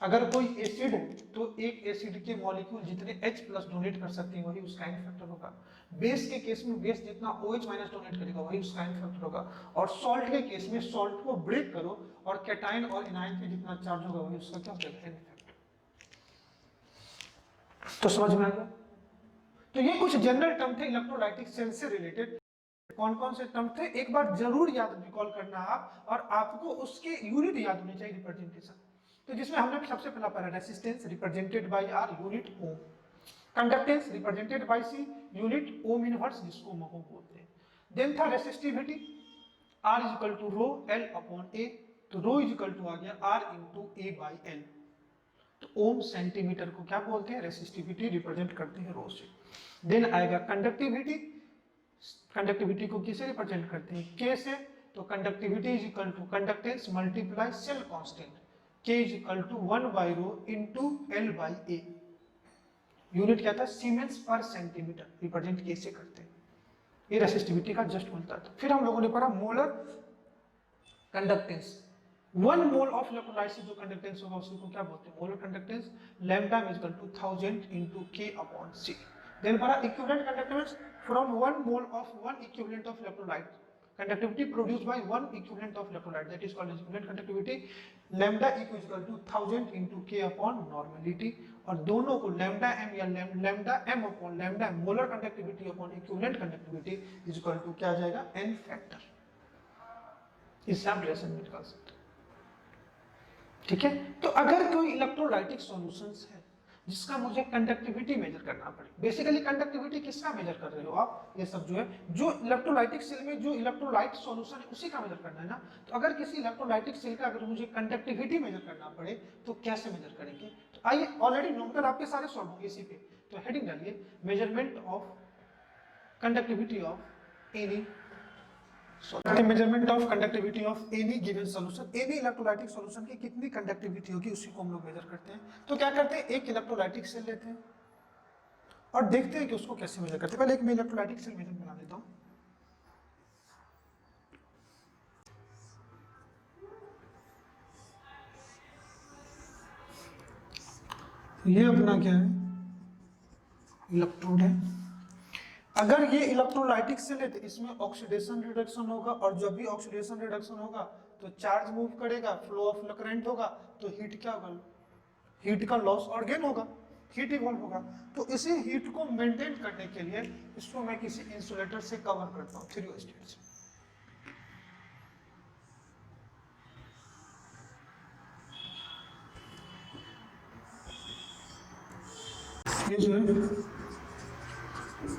अगर कोई एसिड है तो एक एसिड के मॉलिक्यूल जितने H प्लस डोनेट कर सकते हैं वही उसका एन फैक्टर होगा। बेस के केस में बेस जितना OH माइनस डोनेट करेगा वही उसका एन फैक्टर होगा। और सॉल्ट के केस में सॉल्ट को ब्रेक करो और कैटायन और एनायन पे जितना चार्ज होगा वही उसका क्या होगा, एन फैक्टर। तो समझ में आ गया। तो ये कुछ जनरल टर्म थे इलेक्ट्रोलाइटिक सेल से रिलेटेड। कौन कौन से टर्म थे एक बार जरूर याद रिकॉल करना आप, और आपको उसके यूनिट याद होने चाहिए रिप्रेजेंटेशन। तो जिसमें हमने सबसे पहला पढ़ा resistance represented by R, unit ohm. Conductance represented by C, unit ohm inverse, जिसको महो बोलते हैं। देन था resistivity, R is equal to rho L upon A, तो रो इज इक्वल टू आ गया R into A by L. तो ohm centimetre को क्या बोलते हैं, रेसिस्टिविटी रिप्रेजेंट करते हैं रो से। देन आएगा कंडक्टिविटी, कंडक्टिविटी को किसे रिप्रेजेंट करते हैं, के से, तो conductivity is equal to conductance multiply cell constant, K is equal to 1 by rho into L by A. Unit क्या था, सीमेंस पर सेंटीमीटर, रिप्रेजेंट के से करते हैं। ये रेसिस्टिविटी का जस्ट उल्टा था। फिर हम लोगों ने पढ़ा molar conductance, 1 mole of electrolyte से जो कंडक्टेंस होगा उसी को क्या बोलते हैं, molar conductance. Lambda is equal to 1000 into K upon C. Then पढ़ा equivalent conductance, from 1 mole of 1 equivalent of electrolyte, conductivity produced by 1 equivalent of electrolyte, that is called as equivalent conductivity. lambda equal to 1000 into k upon normality, और दोनों को lambda m या lambda m upon lambda molar conductivity upon equivalent conductivity is equal to क्या आ जाएगा, n factor। इससे आप relation निकाल सकते हैं। ठीक है, तो अगर कोई इलेक्ट्रोलाइटिक सॉल्यूशंस है जिसका मुझे कंडक्टिविटी मेजर करना पड़े, बेसिकली कंडक्टिविटी किसका मेजर कर रहे हो आप, ये सब जो है जो इलेक्ट्रोलाइटिक सेल में जो इलेक्ट्रोलाइट सॉल्यूशन है उसी का मेजर करना है ना। तो अगर किसी इलेक्ट्रोलाइटिक सेल का अगर मुझे कंडक्टिविटी मेजर करना पड़े तो कैसे मेजर करेंगे, तो आइए ऑलरेडी नोमकल आपके सारे सॉल्व होंगे इसी पे। तो हेडिंग डालिए measurement of conductivity of any, measurement of conductivity of any given solution. Any electrolytic solution की कितनी कंडक्टिविटी होगी उसी को हम लोग मेजर करते हैं। तो क्या करते हैं, एक इलेक्ट्रोलाइटिक सेल लेते हैं और देखते हैं कि उसको कैसे मेजर करते हैं। पहले एक मैं इलेक्ट्रोलाइटिक सेल मेजर बना देता हूं। ये अपना क्या है, इलेक्ट्रोड है। अगर ये इलेक्ट्रोलाइटिक सेल है तो इसमें ऑक्सीडेशन रिडक्शन होगा, और जब भी ऑक्सीडेशन रिडक्शन होगा तो चार्ज मूव करेगा, फ्लो ऑफ करंट होगा, तो हीट क्या होगा, हीट का लॉस और गेन होगा, हीट इवॉल्व होगा। तो इसी हीट को मेंटेन करने के लिए इसको मैं किसी इंसुलेटर से कवर करता हूँ, थ्रियोस्टेट से। ये जो है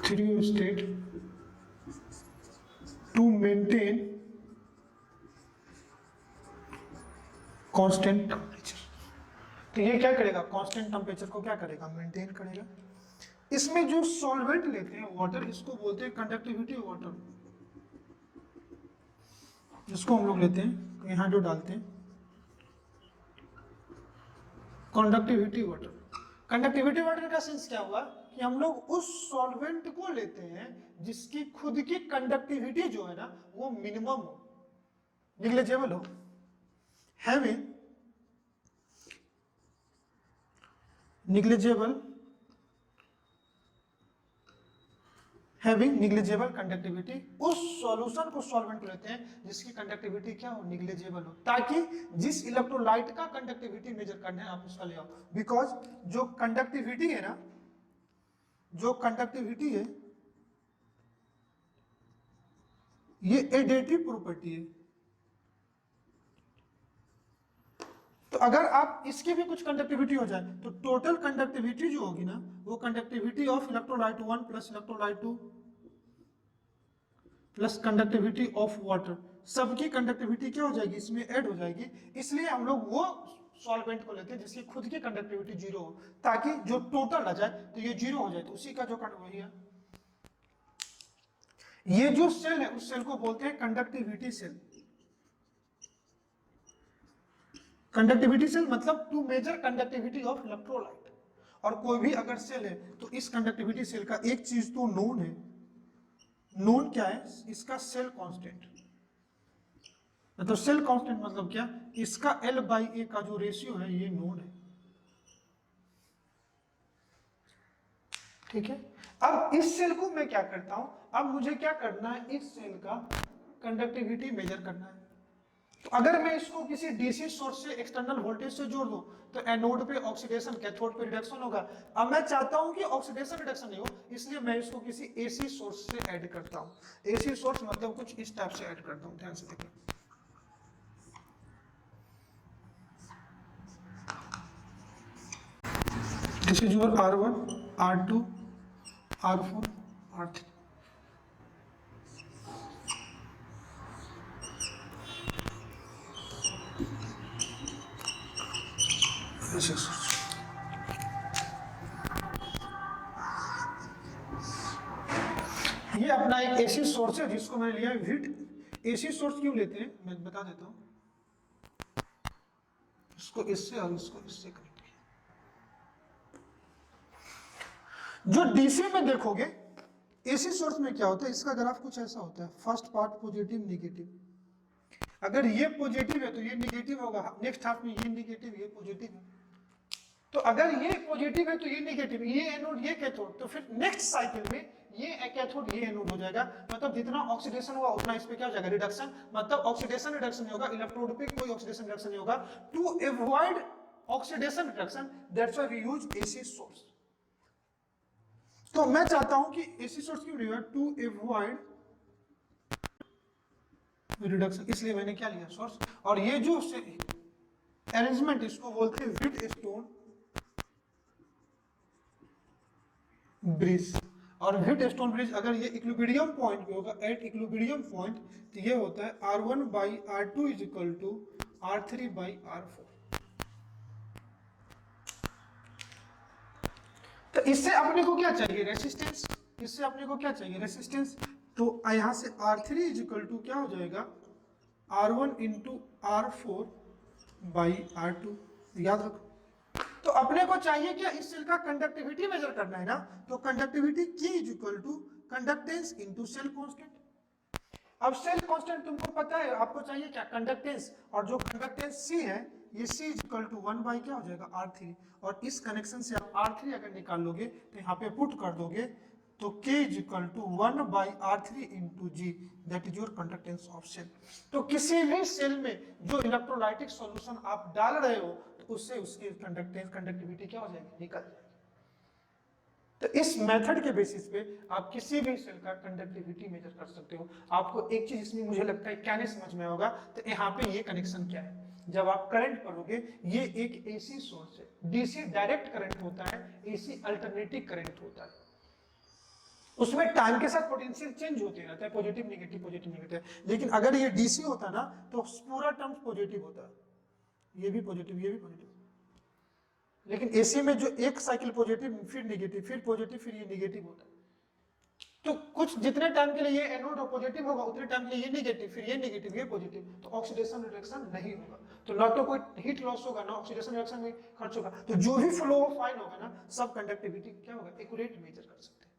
थ्रियोस्टेट टू मेंटेन कांस्टेंट टेम्परेचर। तो ये क्या करेगा, कांस्टेंट टेम्परेचर को क्या करेगा, मेंटेन करेगा। इसमें जो सॉल्वेंट लेते हैं वाटर, इसको बोलते हैं कंडक्टिविटी वाटर, जिसको हम लोग लेते हैं यहाँ जो डालते हैं कंडक्टिविटी वाटर। कंडक्टिविटी वाटर का सेंस क्या हुआ कि हम लोग उस सॉल्वेंट को लेते हैं जिसकी खुद की कंडक्टिविटी जो है ना वो मिनिमम हो, निग्लिजिबल हो, हैविंग निग्लिजिबल कंडक्टिविटी। उस सॉल्यूशन को सॉल्वेंट को लेते हैं जिसकी कंडक्टिविटी क्या हो, निग्लिजिबल हो, ताकि जिस इलेक्ट्रोलाइट का कंडक्टिविटी मेजर करना है आप उसका ले आओ। बिकॉज जो कंडक्टिविटी है ना, जो कंडक्टिविटी है ये एडिटिव प्रॉपर्टी है। तो अगर आप इसकी भी कुछ कंडक्टिविटी हो जाए तो टोटल कंडक्टिविटी जो होगी ना वो conductivity of electrolyte 1 plus electrolyte 2 plus conductivity of water, सबकी कंडक्टिविटी क्या हो जाएगी, इसमें ऐड हो जाएगी। इसलिए हम लोग वो सॉल्वेंट को लेते हैं जिसकी खुद की कंडक्टिविटी जीरो हो, ताकि जो टोटल आ जाए तो ये जीरो हो जाए, तो उसी का जो वही है। ये जो सेल है उस सेल को बोलते हैं कंडक्टिविटी सेल। कंडक्टिविटी सेल मतलब to measure conductivity of electrolyte. और कोई भी अगर सेल है तो इस कंडक्टिविटी सेल का एक चीज तो नोन है, नोन क्या है, इसका सेल कांस्टेंट, मतलब सेल कांस्टेंट मतलब क्या, इसका L बाई ए का जो रेशियो है ये नोन है, ठीक है। अब इस सेल को मैं क्या करता हूं, अब मुझे क्या करना है, इस सेल का कंडक्टिविटी मेजर करना है। तो अगर मैं इसको किसी डीसी सोर्स से एक्सटर्नल वोल्टेज से जोड़ दूं तो एनोड पे ऑक्सीडेशन, कैथोड पे रिडक्शन होगा। अब मैं चाहता हूं कि ऑक्सीडेशन रिडक्शन नहीं हो, इसलिए मैं इसको किसी एसी सोर्स से ऐड करता हूं। एसी सोर्स मतलब कुछ इस टाइप से ऐड करता हूं, ध्यान से देखिए। This is your R1, R2, R4, R3। ये अपना एक एसी सोर्स है जिसको मैंने लिया है विट। एसी सोर्स क्यों लेते हैं मैं बता देता हूं, इसको इससे और इसको इससे कनेक्ट किया। जो डीसी में देखोगे एसी सोर्स में क्या होता है, इसका ग्राफ कुछ ऐसा होता है, फर्स्ट पार्ट पॉजिटिव निगेटिव, अगर ये पॉजिटिव है तो ये निगेटिव होगा, नेक्स्ट हाफ में ये निगेटिव ये पॉजिटिव है। तो अगर ये पॉजिटिव है तो ये निगेटिव, ये एनोड ये कैथोड, तो फिर नेक्स्ट साइकिल में ये कैथोड ये एनोड हो जाएगा। मतलब जितना ऑक्सीडेशन हुआ उतना इस पे क्या हो जाएगा, रिडक्शन। मतलब ऑक्सीडेशन रिडक्शन नहीं होगा, इलेक्ट्रोड पे कोई ऑक्सीडेशन रिडक्शन नहीं होगा। To avoid oxidation reduction that's why we use AC source. तो मैं चाहता हूं कि एसी सोर्स क्यों लिया, टू अवॉइड रिडक्शन, इसलिए मैंने क्या लिया, सोर्स। और ये जो अरेंजमेंट इसको बोलते हैं विट स्टोन ब्रिज। और विट स्टोन ब्रिज अगर ये इक्विलिब्रियम पॉइंट पे होगा, एट इक्विलिब्रियम पॉइंट, तो ये होता है R1 by R2 is equal to R3 by R4। तो इससे अपने को क्या चाहिए, रेसिस्टेंस। इससे अपने को क्या चाहिए, रेसिस्टेंस। तो यहां से R3 इज इक्वल टू क्या हो जाएगा, R1 into R4 by R2, याद रखो। तो अपने को चाहिए क्या, इस सेल का कंडक्टिविटी मेजर करना है ना, तो conductivity K is equal to conductance into cell constant. अब सेल कांस्टेंट तुमको पता है, आपको चाहिए क्या, कंडक्टेंस। और जो कंडक्टेंस C है ये C is equal to 1 by क्या हो जाएगा, R3। और इस कनेक्शन से आप R3 अगर निकाल लोगे तो यहाँ पे पुट कर दोगे, तो K is equal to 1 by R3 into G, that is your conductance of cell. तो किसी भी सेल में जो इलेक्ट्रोलाइटिक सॉल्यूशन आप डाल रहे हो तो उससे उसकी कंडक्टेंस कंडक्टिविटी क्या हो जाएगी, निकल जाएगी। तो इस मेथड के बेसिस पे आप किसी भी सेल का कंडक्टिविटी मेजर कर सकते हो। आपको एक चीज इसमें मुझे लगता है क्या नहीं समझ में होगा, तो यहाँ पे ये कनेक्शन क्या है, जब आप करंट पढ़ोगे, ये एक एसी सोर्स है, डीसी डायरेक्ट करंट होता है, एसी अल्टरनेटिव करंट होता है। उसमें टाइम के साथ पोटेंशियल चेंज होते रहता है, पॉजिटिव नेगेटिव पॉजिटिव नेगेटिव। लेकिन अगर ये डीसी होता ना तो पूरा टर्म पॉजिटिव होता है, ये भी पॉजिटिव ये भी पॉजिटिव। लेकिन एसी में जो एक साइकिल पॉजिटिव फिर नेगेटिव फिर पॉजिटिव फिर ये नेगेटिव होता है। तो कुछ जितने टाइम के लिए ये एनोड पॉजिटिव होगा उतने टाइम के लिए ये नेगेटिव फिर ये नेगेटिव ये पॉजिटिव, तो ऑक्सीडेशन रिडक्शन नहीं होगा। तो ना तो कोई हीट लॉस होगा ना ऑक्सीडेशन रिडक्शन में खर्च होगा। तो जो भी फ्लो फाइन होगा ना, सब कंडक्टिविटी क्या होगा, एक्यूरेट मेजर कर सकते हैं।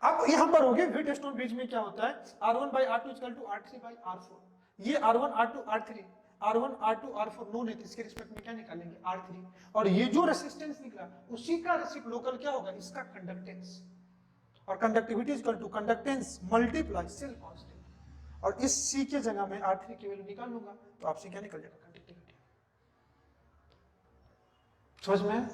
अब यहां पर होगे विट स्टोन ब्रिज में क्या होता है, R1 by R2 equal to R3 by R4। ये R1 R2 R3, R1 R2 R4 known है, इसके रिस्पेक्ट में क्या निकालेंगे, R3। और ये जो रेसिस्टेंस निकला उसी का रेसिप्रोकल क्या होगा, इसका कंडक्टेंस। और conductivity equal to conductance multiply cell constant. और इस C के जगह में R3 की वैल्यू निकाल लूंगा तो आपसे क्या निकल जाएगा, कंडक्टिविटी। समझ में?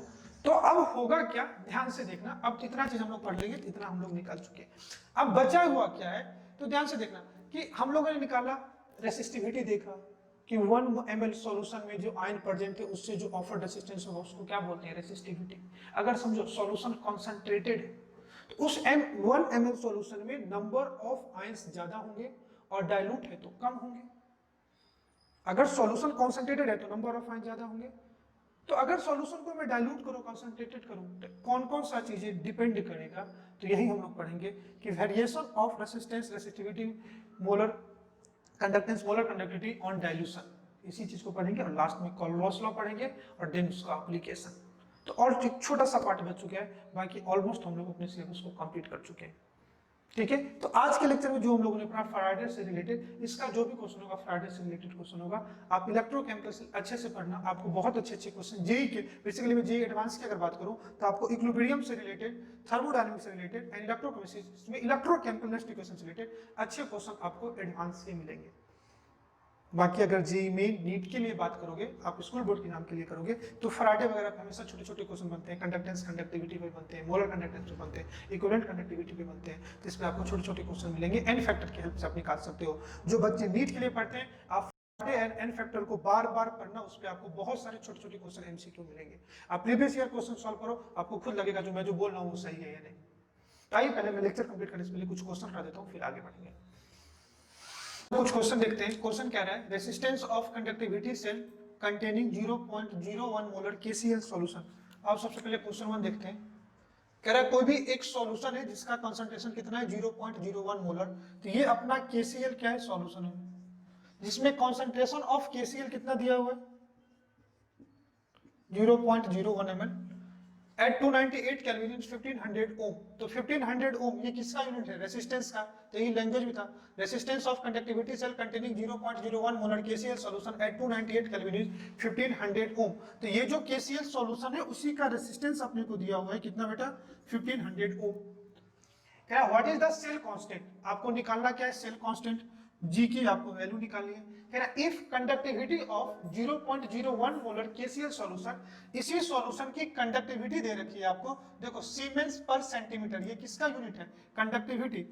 तो अब होगा क्या, ध्यान से देखना। अब जितना चीज हम लोग पढ़ लेंगे इतना हम लोग निकाल चुके हैं। अब बचा हुआ क्या है, तो ध्यान से देखना कि हम लोगों ने निकाला रेसिस्टिविटी, देखा कि 1 ml सॉल्यूशन में जो आयन प्रेजेंट है उससे जो ऑफर्ड रेसिस्टेंस होगा उसको क्या बोलते हैं, रेसिस्टिविटी। अगर समझो सॉल्यूशन कॉन्सेंट्रेटेड है तो उस 1 ml सॉल्यूशन में नंबर ऑफ आयंस ज्यादा होंगे और डाइल्यूट है तो कम होंगे। अगर सॉल्यूशन कॉन्सेंट्रेटेड है तो नंबर ऑफ आयंस ज्यादा होंगे। तो अगर सॉल्यूशन को मैं डाइल्यूट करूं, कंसंट्रेटेड करूं, तो कौन कौन सा चीजें डिपेंड करेगा, तो यही हम लोग पढ़ेंगे कि variation of resistance resistivity molar conductance molar conductivity on dilution, इसी चीज को पढ़ेंगे। और लास्ट में कॉल्वास लॉ पढ़ेंगे और देन उसका एप्लीकेशन। तो और एक छोटा सा पार्ट बच चुका है, बाकी ऑलमोस्ट हम लोग अपने सिलेबस को कंप्लीट कर चुके हैं। ठीक है। तो आज के लेक्चर में जो हम लोगों ने पढ़ा फैराडे से रिलेटेड, इसका जो भी क्वेश्चन होगा फैराडे से रिलेटेड क्वेश्चन होगा, आप इलेक्ट्रोकेमिकल से अच्छे से पढ़ना, आपको बहुत अच्छे अच्छे क्वेश्चन जेई के, बेसिकली मैं जेई एडवांस की अगर बात करूं तो आपको इक्विलिब्रियम से रिलेटेड, थर्मोडायनामिक्स से रिलेटेड एंड इलेक्ट्रोकेमिस्ट्री में इलेक्ट्रोकेमिकल इक्वेशन से रिलेटेड अच्छे क्वेश्चन आपको एडवांस के मिलेंगे। बाकी अगर जेई मेन नीट के लिए बात करोगे, आप स्कूल बोर्ड के नाम के लिए करोगे, तो फैराडे वगैरह पे हमेशा छोटे छोटे क्वेश्चन बनते हैं, कंडक्टेंस कंडक्टिविटी पे बनते हैं, मोलर कंडक्टेंस पे बनते हैं, इक्विवेलेंट कंडक्टिविटी पे बनते हैं, तो इसमें आपको छोटे छोटे क्वेश्चन मिलेंगे। एन फैक्टर की हेल्प से आप निकाल सकते हो। जो बच्चे नीट के लिए पढ़ते हैं, आप फैराडे एंड एन फैक्टर को बार बार पढ़ना, उस पर आपको बहुत सारे छोटे छोटे क्वेश्चन एमसीक्यू मिलेंगे। आप प्रीवियस ईयर क्वेश्चन सॉल्व करो, आपको खुद लगेगा जो मैं जो बोल रहा हूँ वो सही है या नहीं। आइए पहले मैं लेक्चर कंप्लीट करने से पहले कुछ क्वेश्चन करा देता हूँ, फिर आगे बढ़ेंगे। कुछ क्वेश्चन देखते हैं। क्वेश्चन कह रहा है resistance of conductivity cell containing 0.01 molar KCl solution. अब सबसे पहले क्वेश्चन 1 देखते हैं। कह रहा है कोई भी एक सॉल्यूशन है जिसका कंसंट्रेशन कितना है 0.01 मोलर, तो ये अपना केसीएल क्या है, सॉल्यूशन है, जिसमें कंसंट्रेशन ऑफ केसीएल कितना दिया हुआ है 0.01 ml एट 298 केल्विन 1500 ओम। तो 1500 ओम ये किसका यूनिट है, रेसिस्टेंस का, तो ये लैंग्वेज भी था। Resistance of conductivity cell containing 0.01 molar KCl solution at 298 kelvin 1500 ohm. तो ये जो केसीएल सॉल्यूशन है उसी का रेसिस्टेंस अपने को दिया हुआ है कितना बेटा, 1500 ओम। क्या what is the cell constant, आपको निकालना क्या है सेल कांस्टेंट, जी की आपको वैल्यू निकालनी है। कह रहा if conductivity of 0.01 molar KCl solution, इसी सॉल्यूशन की कंडक्टिविटी दे रखी है आपको, देखो सीमेंस पर सेंटीमीटर, ये किसका यूनिट है कंडक्टिविटी,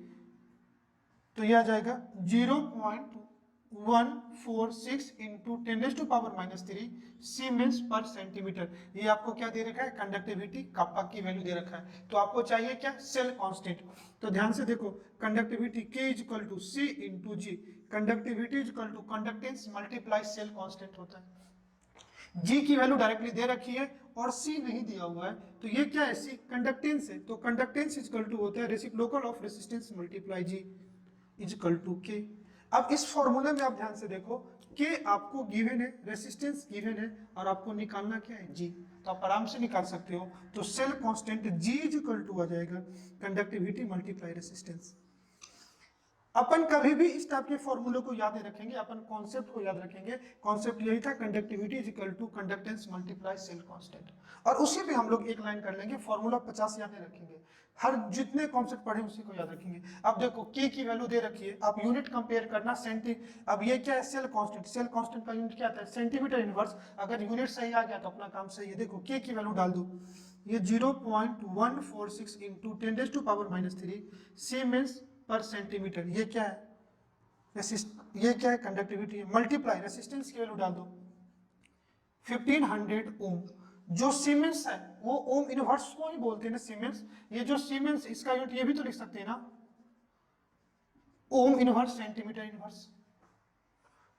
तो ये आ जाएगा 0.146 इंटू 10⁻³ सीमेंस पर सेंटीमीटर। ये आपको क्या दे रखा है, कंडक्टिविटी कापा की वैल्यू दे रखा है। तो आपको चाहिए क्या, सेल कांस्टेंट। तो ध्यान से देखो, conductivity K = C into G, conductivity = conductance multiply cell constant होता है। जी की वैल्यू डायरेक्टली दे रखी है और सी नहीं दिया हुआ है, तो ये क्या है, सी कंडक्टेंस है, तो कंडक्टेंस = होता है reciprocal of resistance multiply G = K। अब इस फॉर्मूले में आप ध्यान से देखो, K आपको गिवन है, रेसिस्टेंस गिवन है, और आपको निकालना क्या है, G, तो आप आराम से निकाल सकते हो। तो सेल कांस्टेंट G = आ जाएगा कंडक्टिविटी मल्टीप्लाई रेसिस्टेंस। अपन कभी भी इस टाइप के फॉर्मूले को याद नहीं रखेंगे, अपन कॉन्सेप्ट को याद रखेंगे। कॉन्सेप्ट यही था, conductivity = conductance multiply cell constant, और उसी पे हम लोग एक लाइन कर लेंगे, फॉर्मूला 50 याद नहीं रखेंगे, हर जितने कॉन्सेप्ट पढ़े उसी को याद रखेंगे। अब देखो K की वैल्यू दे रखी है, आप यूनिट कंपेयर करना सेंटी, अब ये क्या है, सेल कांस्टेंट, सेल कांस्टेंट का यूनिट क्या आता है, सेंटीमीटर इनवर्स। अगर यूनिट सही आ गया तो अपना काम सही है। देखो K की वैल्यू डाल दो, ये 0.146 इंटू 10⁻³ सीमेंस पर सेंटीमीटर, ये क्या है, ये क्या है, कंडक्टिविटी, मल्टीप्लाई रेसिस्टेंस की वैल्यू डाल दो 1500 ओम। जो सीमेंस है वो ओम इनवर्स को ही बोलते हैं ना, सीमेंस, ये जो सीमेंस इसका यूनिट ये भी तो लिख सकते हैं ना, ओम इनवर्स सेंटीमीटर इनवर्स।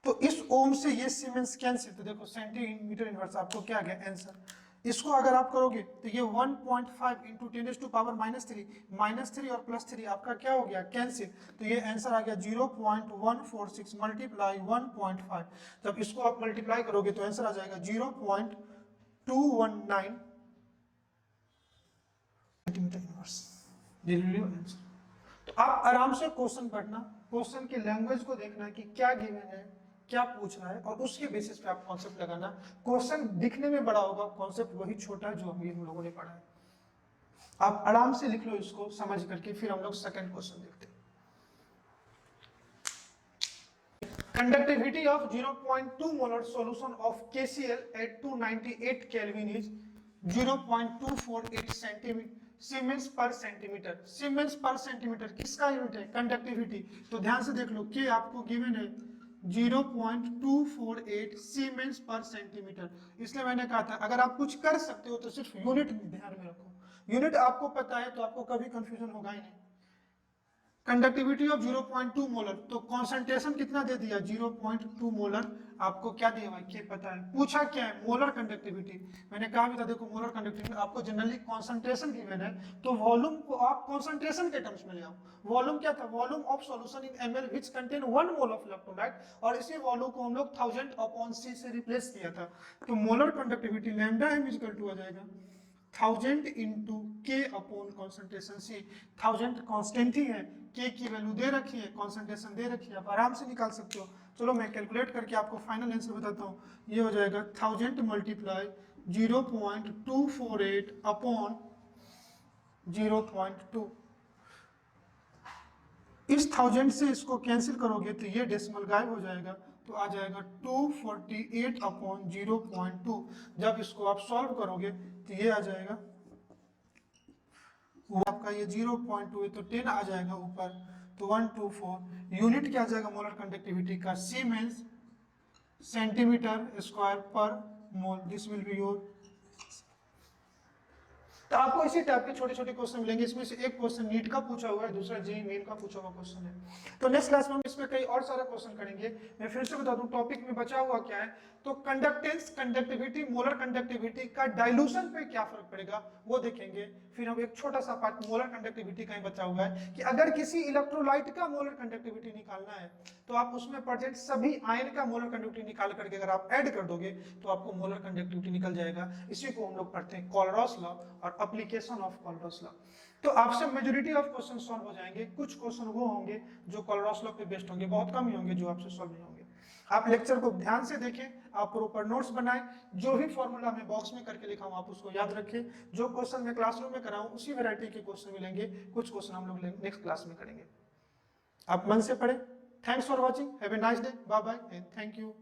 तो इस ओम से ये सीमेंस कैंसिल, तो देखो सेंटीमीटर इनवर्स आपको क्या आ गया आंसर। इसको अगर आप करोगे तो ये 1.5 इंटू 10⁻³ -3 और +3 आपका क्या हो गया, कैंसिल, तो ये आंसर आ गया 0.146 मल्टीप्लाई 1.5। जब इसको आप मल्टीप्लाई करोगे तो आंसर आ जाएगा 0.219 सेंटीमीटर इनवर्स। तो आप आराम से क्वेश्चन पढ़ना, क्वेश्चन की लैंग्वेज को देखना कि क्या गिवन है, क्या पूछ रहा है, और उसके बेसिस पे आप कॉन्सेप्ट लगाना। क्वेश्चन दिखने में बड़ा होगा, कॉन्सेप्ट वही छोटा है जो हम लोगों ने पढ़ा है। आप आराम से लिख लो इसको समझ करके, फिर हम लोग सेकंड क्वेश्चन देखते हैं। Conductivity of 0.2 molar solution of KCl at 298 kelvin is 0.248 centimetre siemens per centimetre. Siemens per centimetre किसका यूनिट है, कंडक्टिविटी। तो ध्यान से देख लो, K आपको गिवन है 0.248 सीमेंस पर सेंटीमीटर। इसलिए मैंने कहा था अगर आप कुछ कर सकते हो तो सिर्फ यूनिट ध्यान में रखो, यूनिट आपको पता है तो आपको कभी कंफ्यूजन होगा ही नहीं। कंडक्टिविटी ऑफ 0.2 मोलर, तो कॉन्सेंट्रेशन कितना दे दिया 0.2 मोलर, आपको क्या दिया भाई, क्या पता है, पूछा क्या है, मोलर कंडक्टिविटी। मैंने कहा भी था देखो, मोलर कंडक्टिविटी आपको जनरली कॉन्सेंट्रेशन गिवन है तो वॉल्यूम को आप कॉन्सेंट्रेशन के टर्म्स में ले आओ। वॉल्यूम क्या था, volume of solution in ml which contain 1 mole of electrolyte, और इसी वॉल्यूम को हम लोग 1000/c से रिप्लेस किया था। तो मोलर कंडक्टिविटी लैम्डा m = आ जाएगा 1000 इंटू के अपॉन कॉन्सेंट्रेशन सी। 1000 कांस्टेंट ही है, के की वैल्यू दे रखी है, कॉन्सेंट्रेशन दे रखी है, आप आराम से निकाल सकते हो। चलो मैं कैलकुलेट करके आपको फाइनल आंसर बताता हूँ। ये हो जाएगा 1000 मल्टीप्लाई 0.248 अपॉन 0.2। इस 1000 से इसको कैंसिल करोगे तो ये डेसिमल गायब हो जाएगा, तो आ जाएगा 248 अपॉन 0.2। जब इसको आप सॉल्व करोगे तो ये आ जाएगा, वो आपका ये 0.2 है तो 10 आ जाएगा ऊपर, तो 124। यूनिट क्या आ जाएगा मोलर कंडक्टिविटी का, siemens centimetre square per mole. This will be your. तो आपको इसी टाइप के छोटे छोटे क्वेश्चन मिलेंगे। इसमें से एक क्वेश्चन नीट का पूछा हुआ है, दूसरा जेईई मेन का पूछा हुआ क्वेश्चन है। तो नेक्स्ट क्लास में हम इसमें कई और सारे क्वेश्चन करेंगे। मैं फिर से बता दूं टॉपिक में बचा हुआ क्या है, तो कंडक्टेंस, कंडक्टिविटी, मोलर कंडक्टिविटी का डाइल्यूशन पे क्या फर्क पड़ेगा वो देखेंगे। फिर हम एक छोटा सा पार्ट मोलर कंडक्टिविटी का ही बचा हुआ है कि अगर किसी इलेक्ट्रोलाइट का मोलर कंडक्टिविटी निकालना है तो आप उसमें प्रेजेंट सभी आयन का मोलर कंडक्टिविटी निकाल करके अगर आप ऐड कर दोगे तो आपको मोलर कंडक्टिविटी निकल जाएगा। इसी को हम लोग पढ़ते हैं कोलरॉस लॉ और एप्लीकेशन ऑफ कोलरॉस लॉ। तो आपसे मेजॉरिटी ऑफ क्वेश्चन सॉल्व हो जाएंगे। कुछ क्वेश्चन वो होंगे जो कोलरॉस लॉ पे बेस्ड होंगे, बहुत कम ही होंगे जो आपसे सॉल्व नहीं होंगे। आप लेक्चर को ध्यान से देखें, आप प्रॉपर नोट्स बनाएं, जो भी फॉर्मूला मैं बॉक्स में करके लिखा हूं आप उसको याद रखें। जो क्वेश्चन मैं क्लासरूम में कराऊं उसी वैरायटी के क्वेश्चन मिलेंगे, कुछ क्वेश्चन हम लोग नेक्स्ट क्लास में करेंगे। आप मन से पढ़ें। Thanks for watching, have a nice day, bye bye and thank you.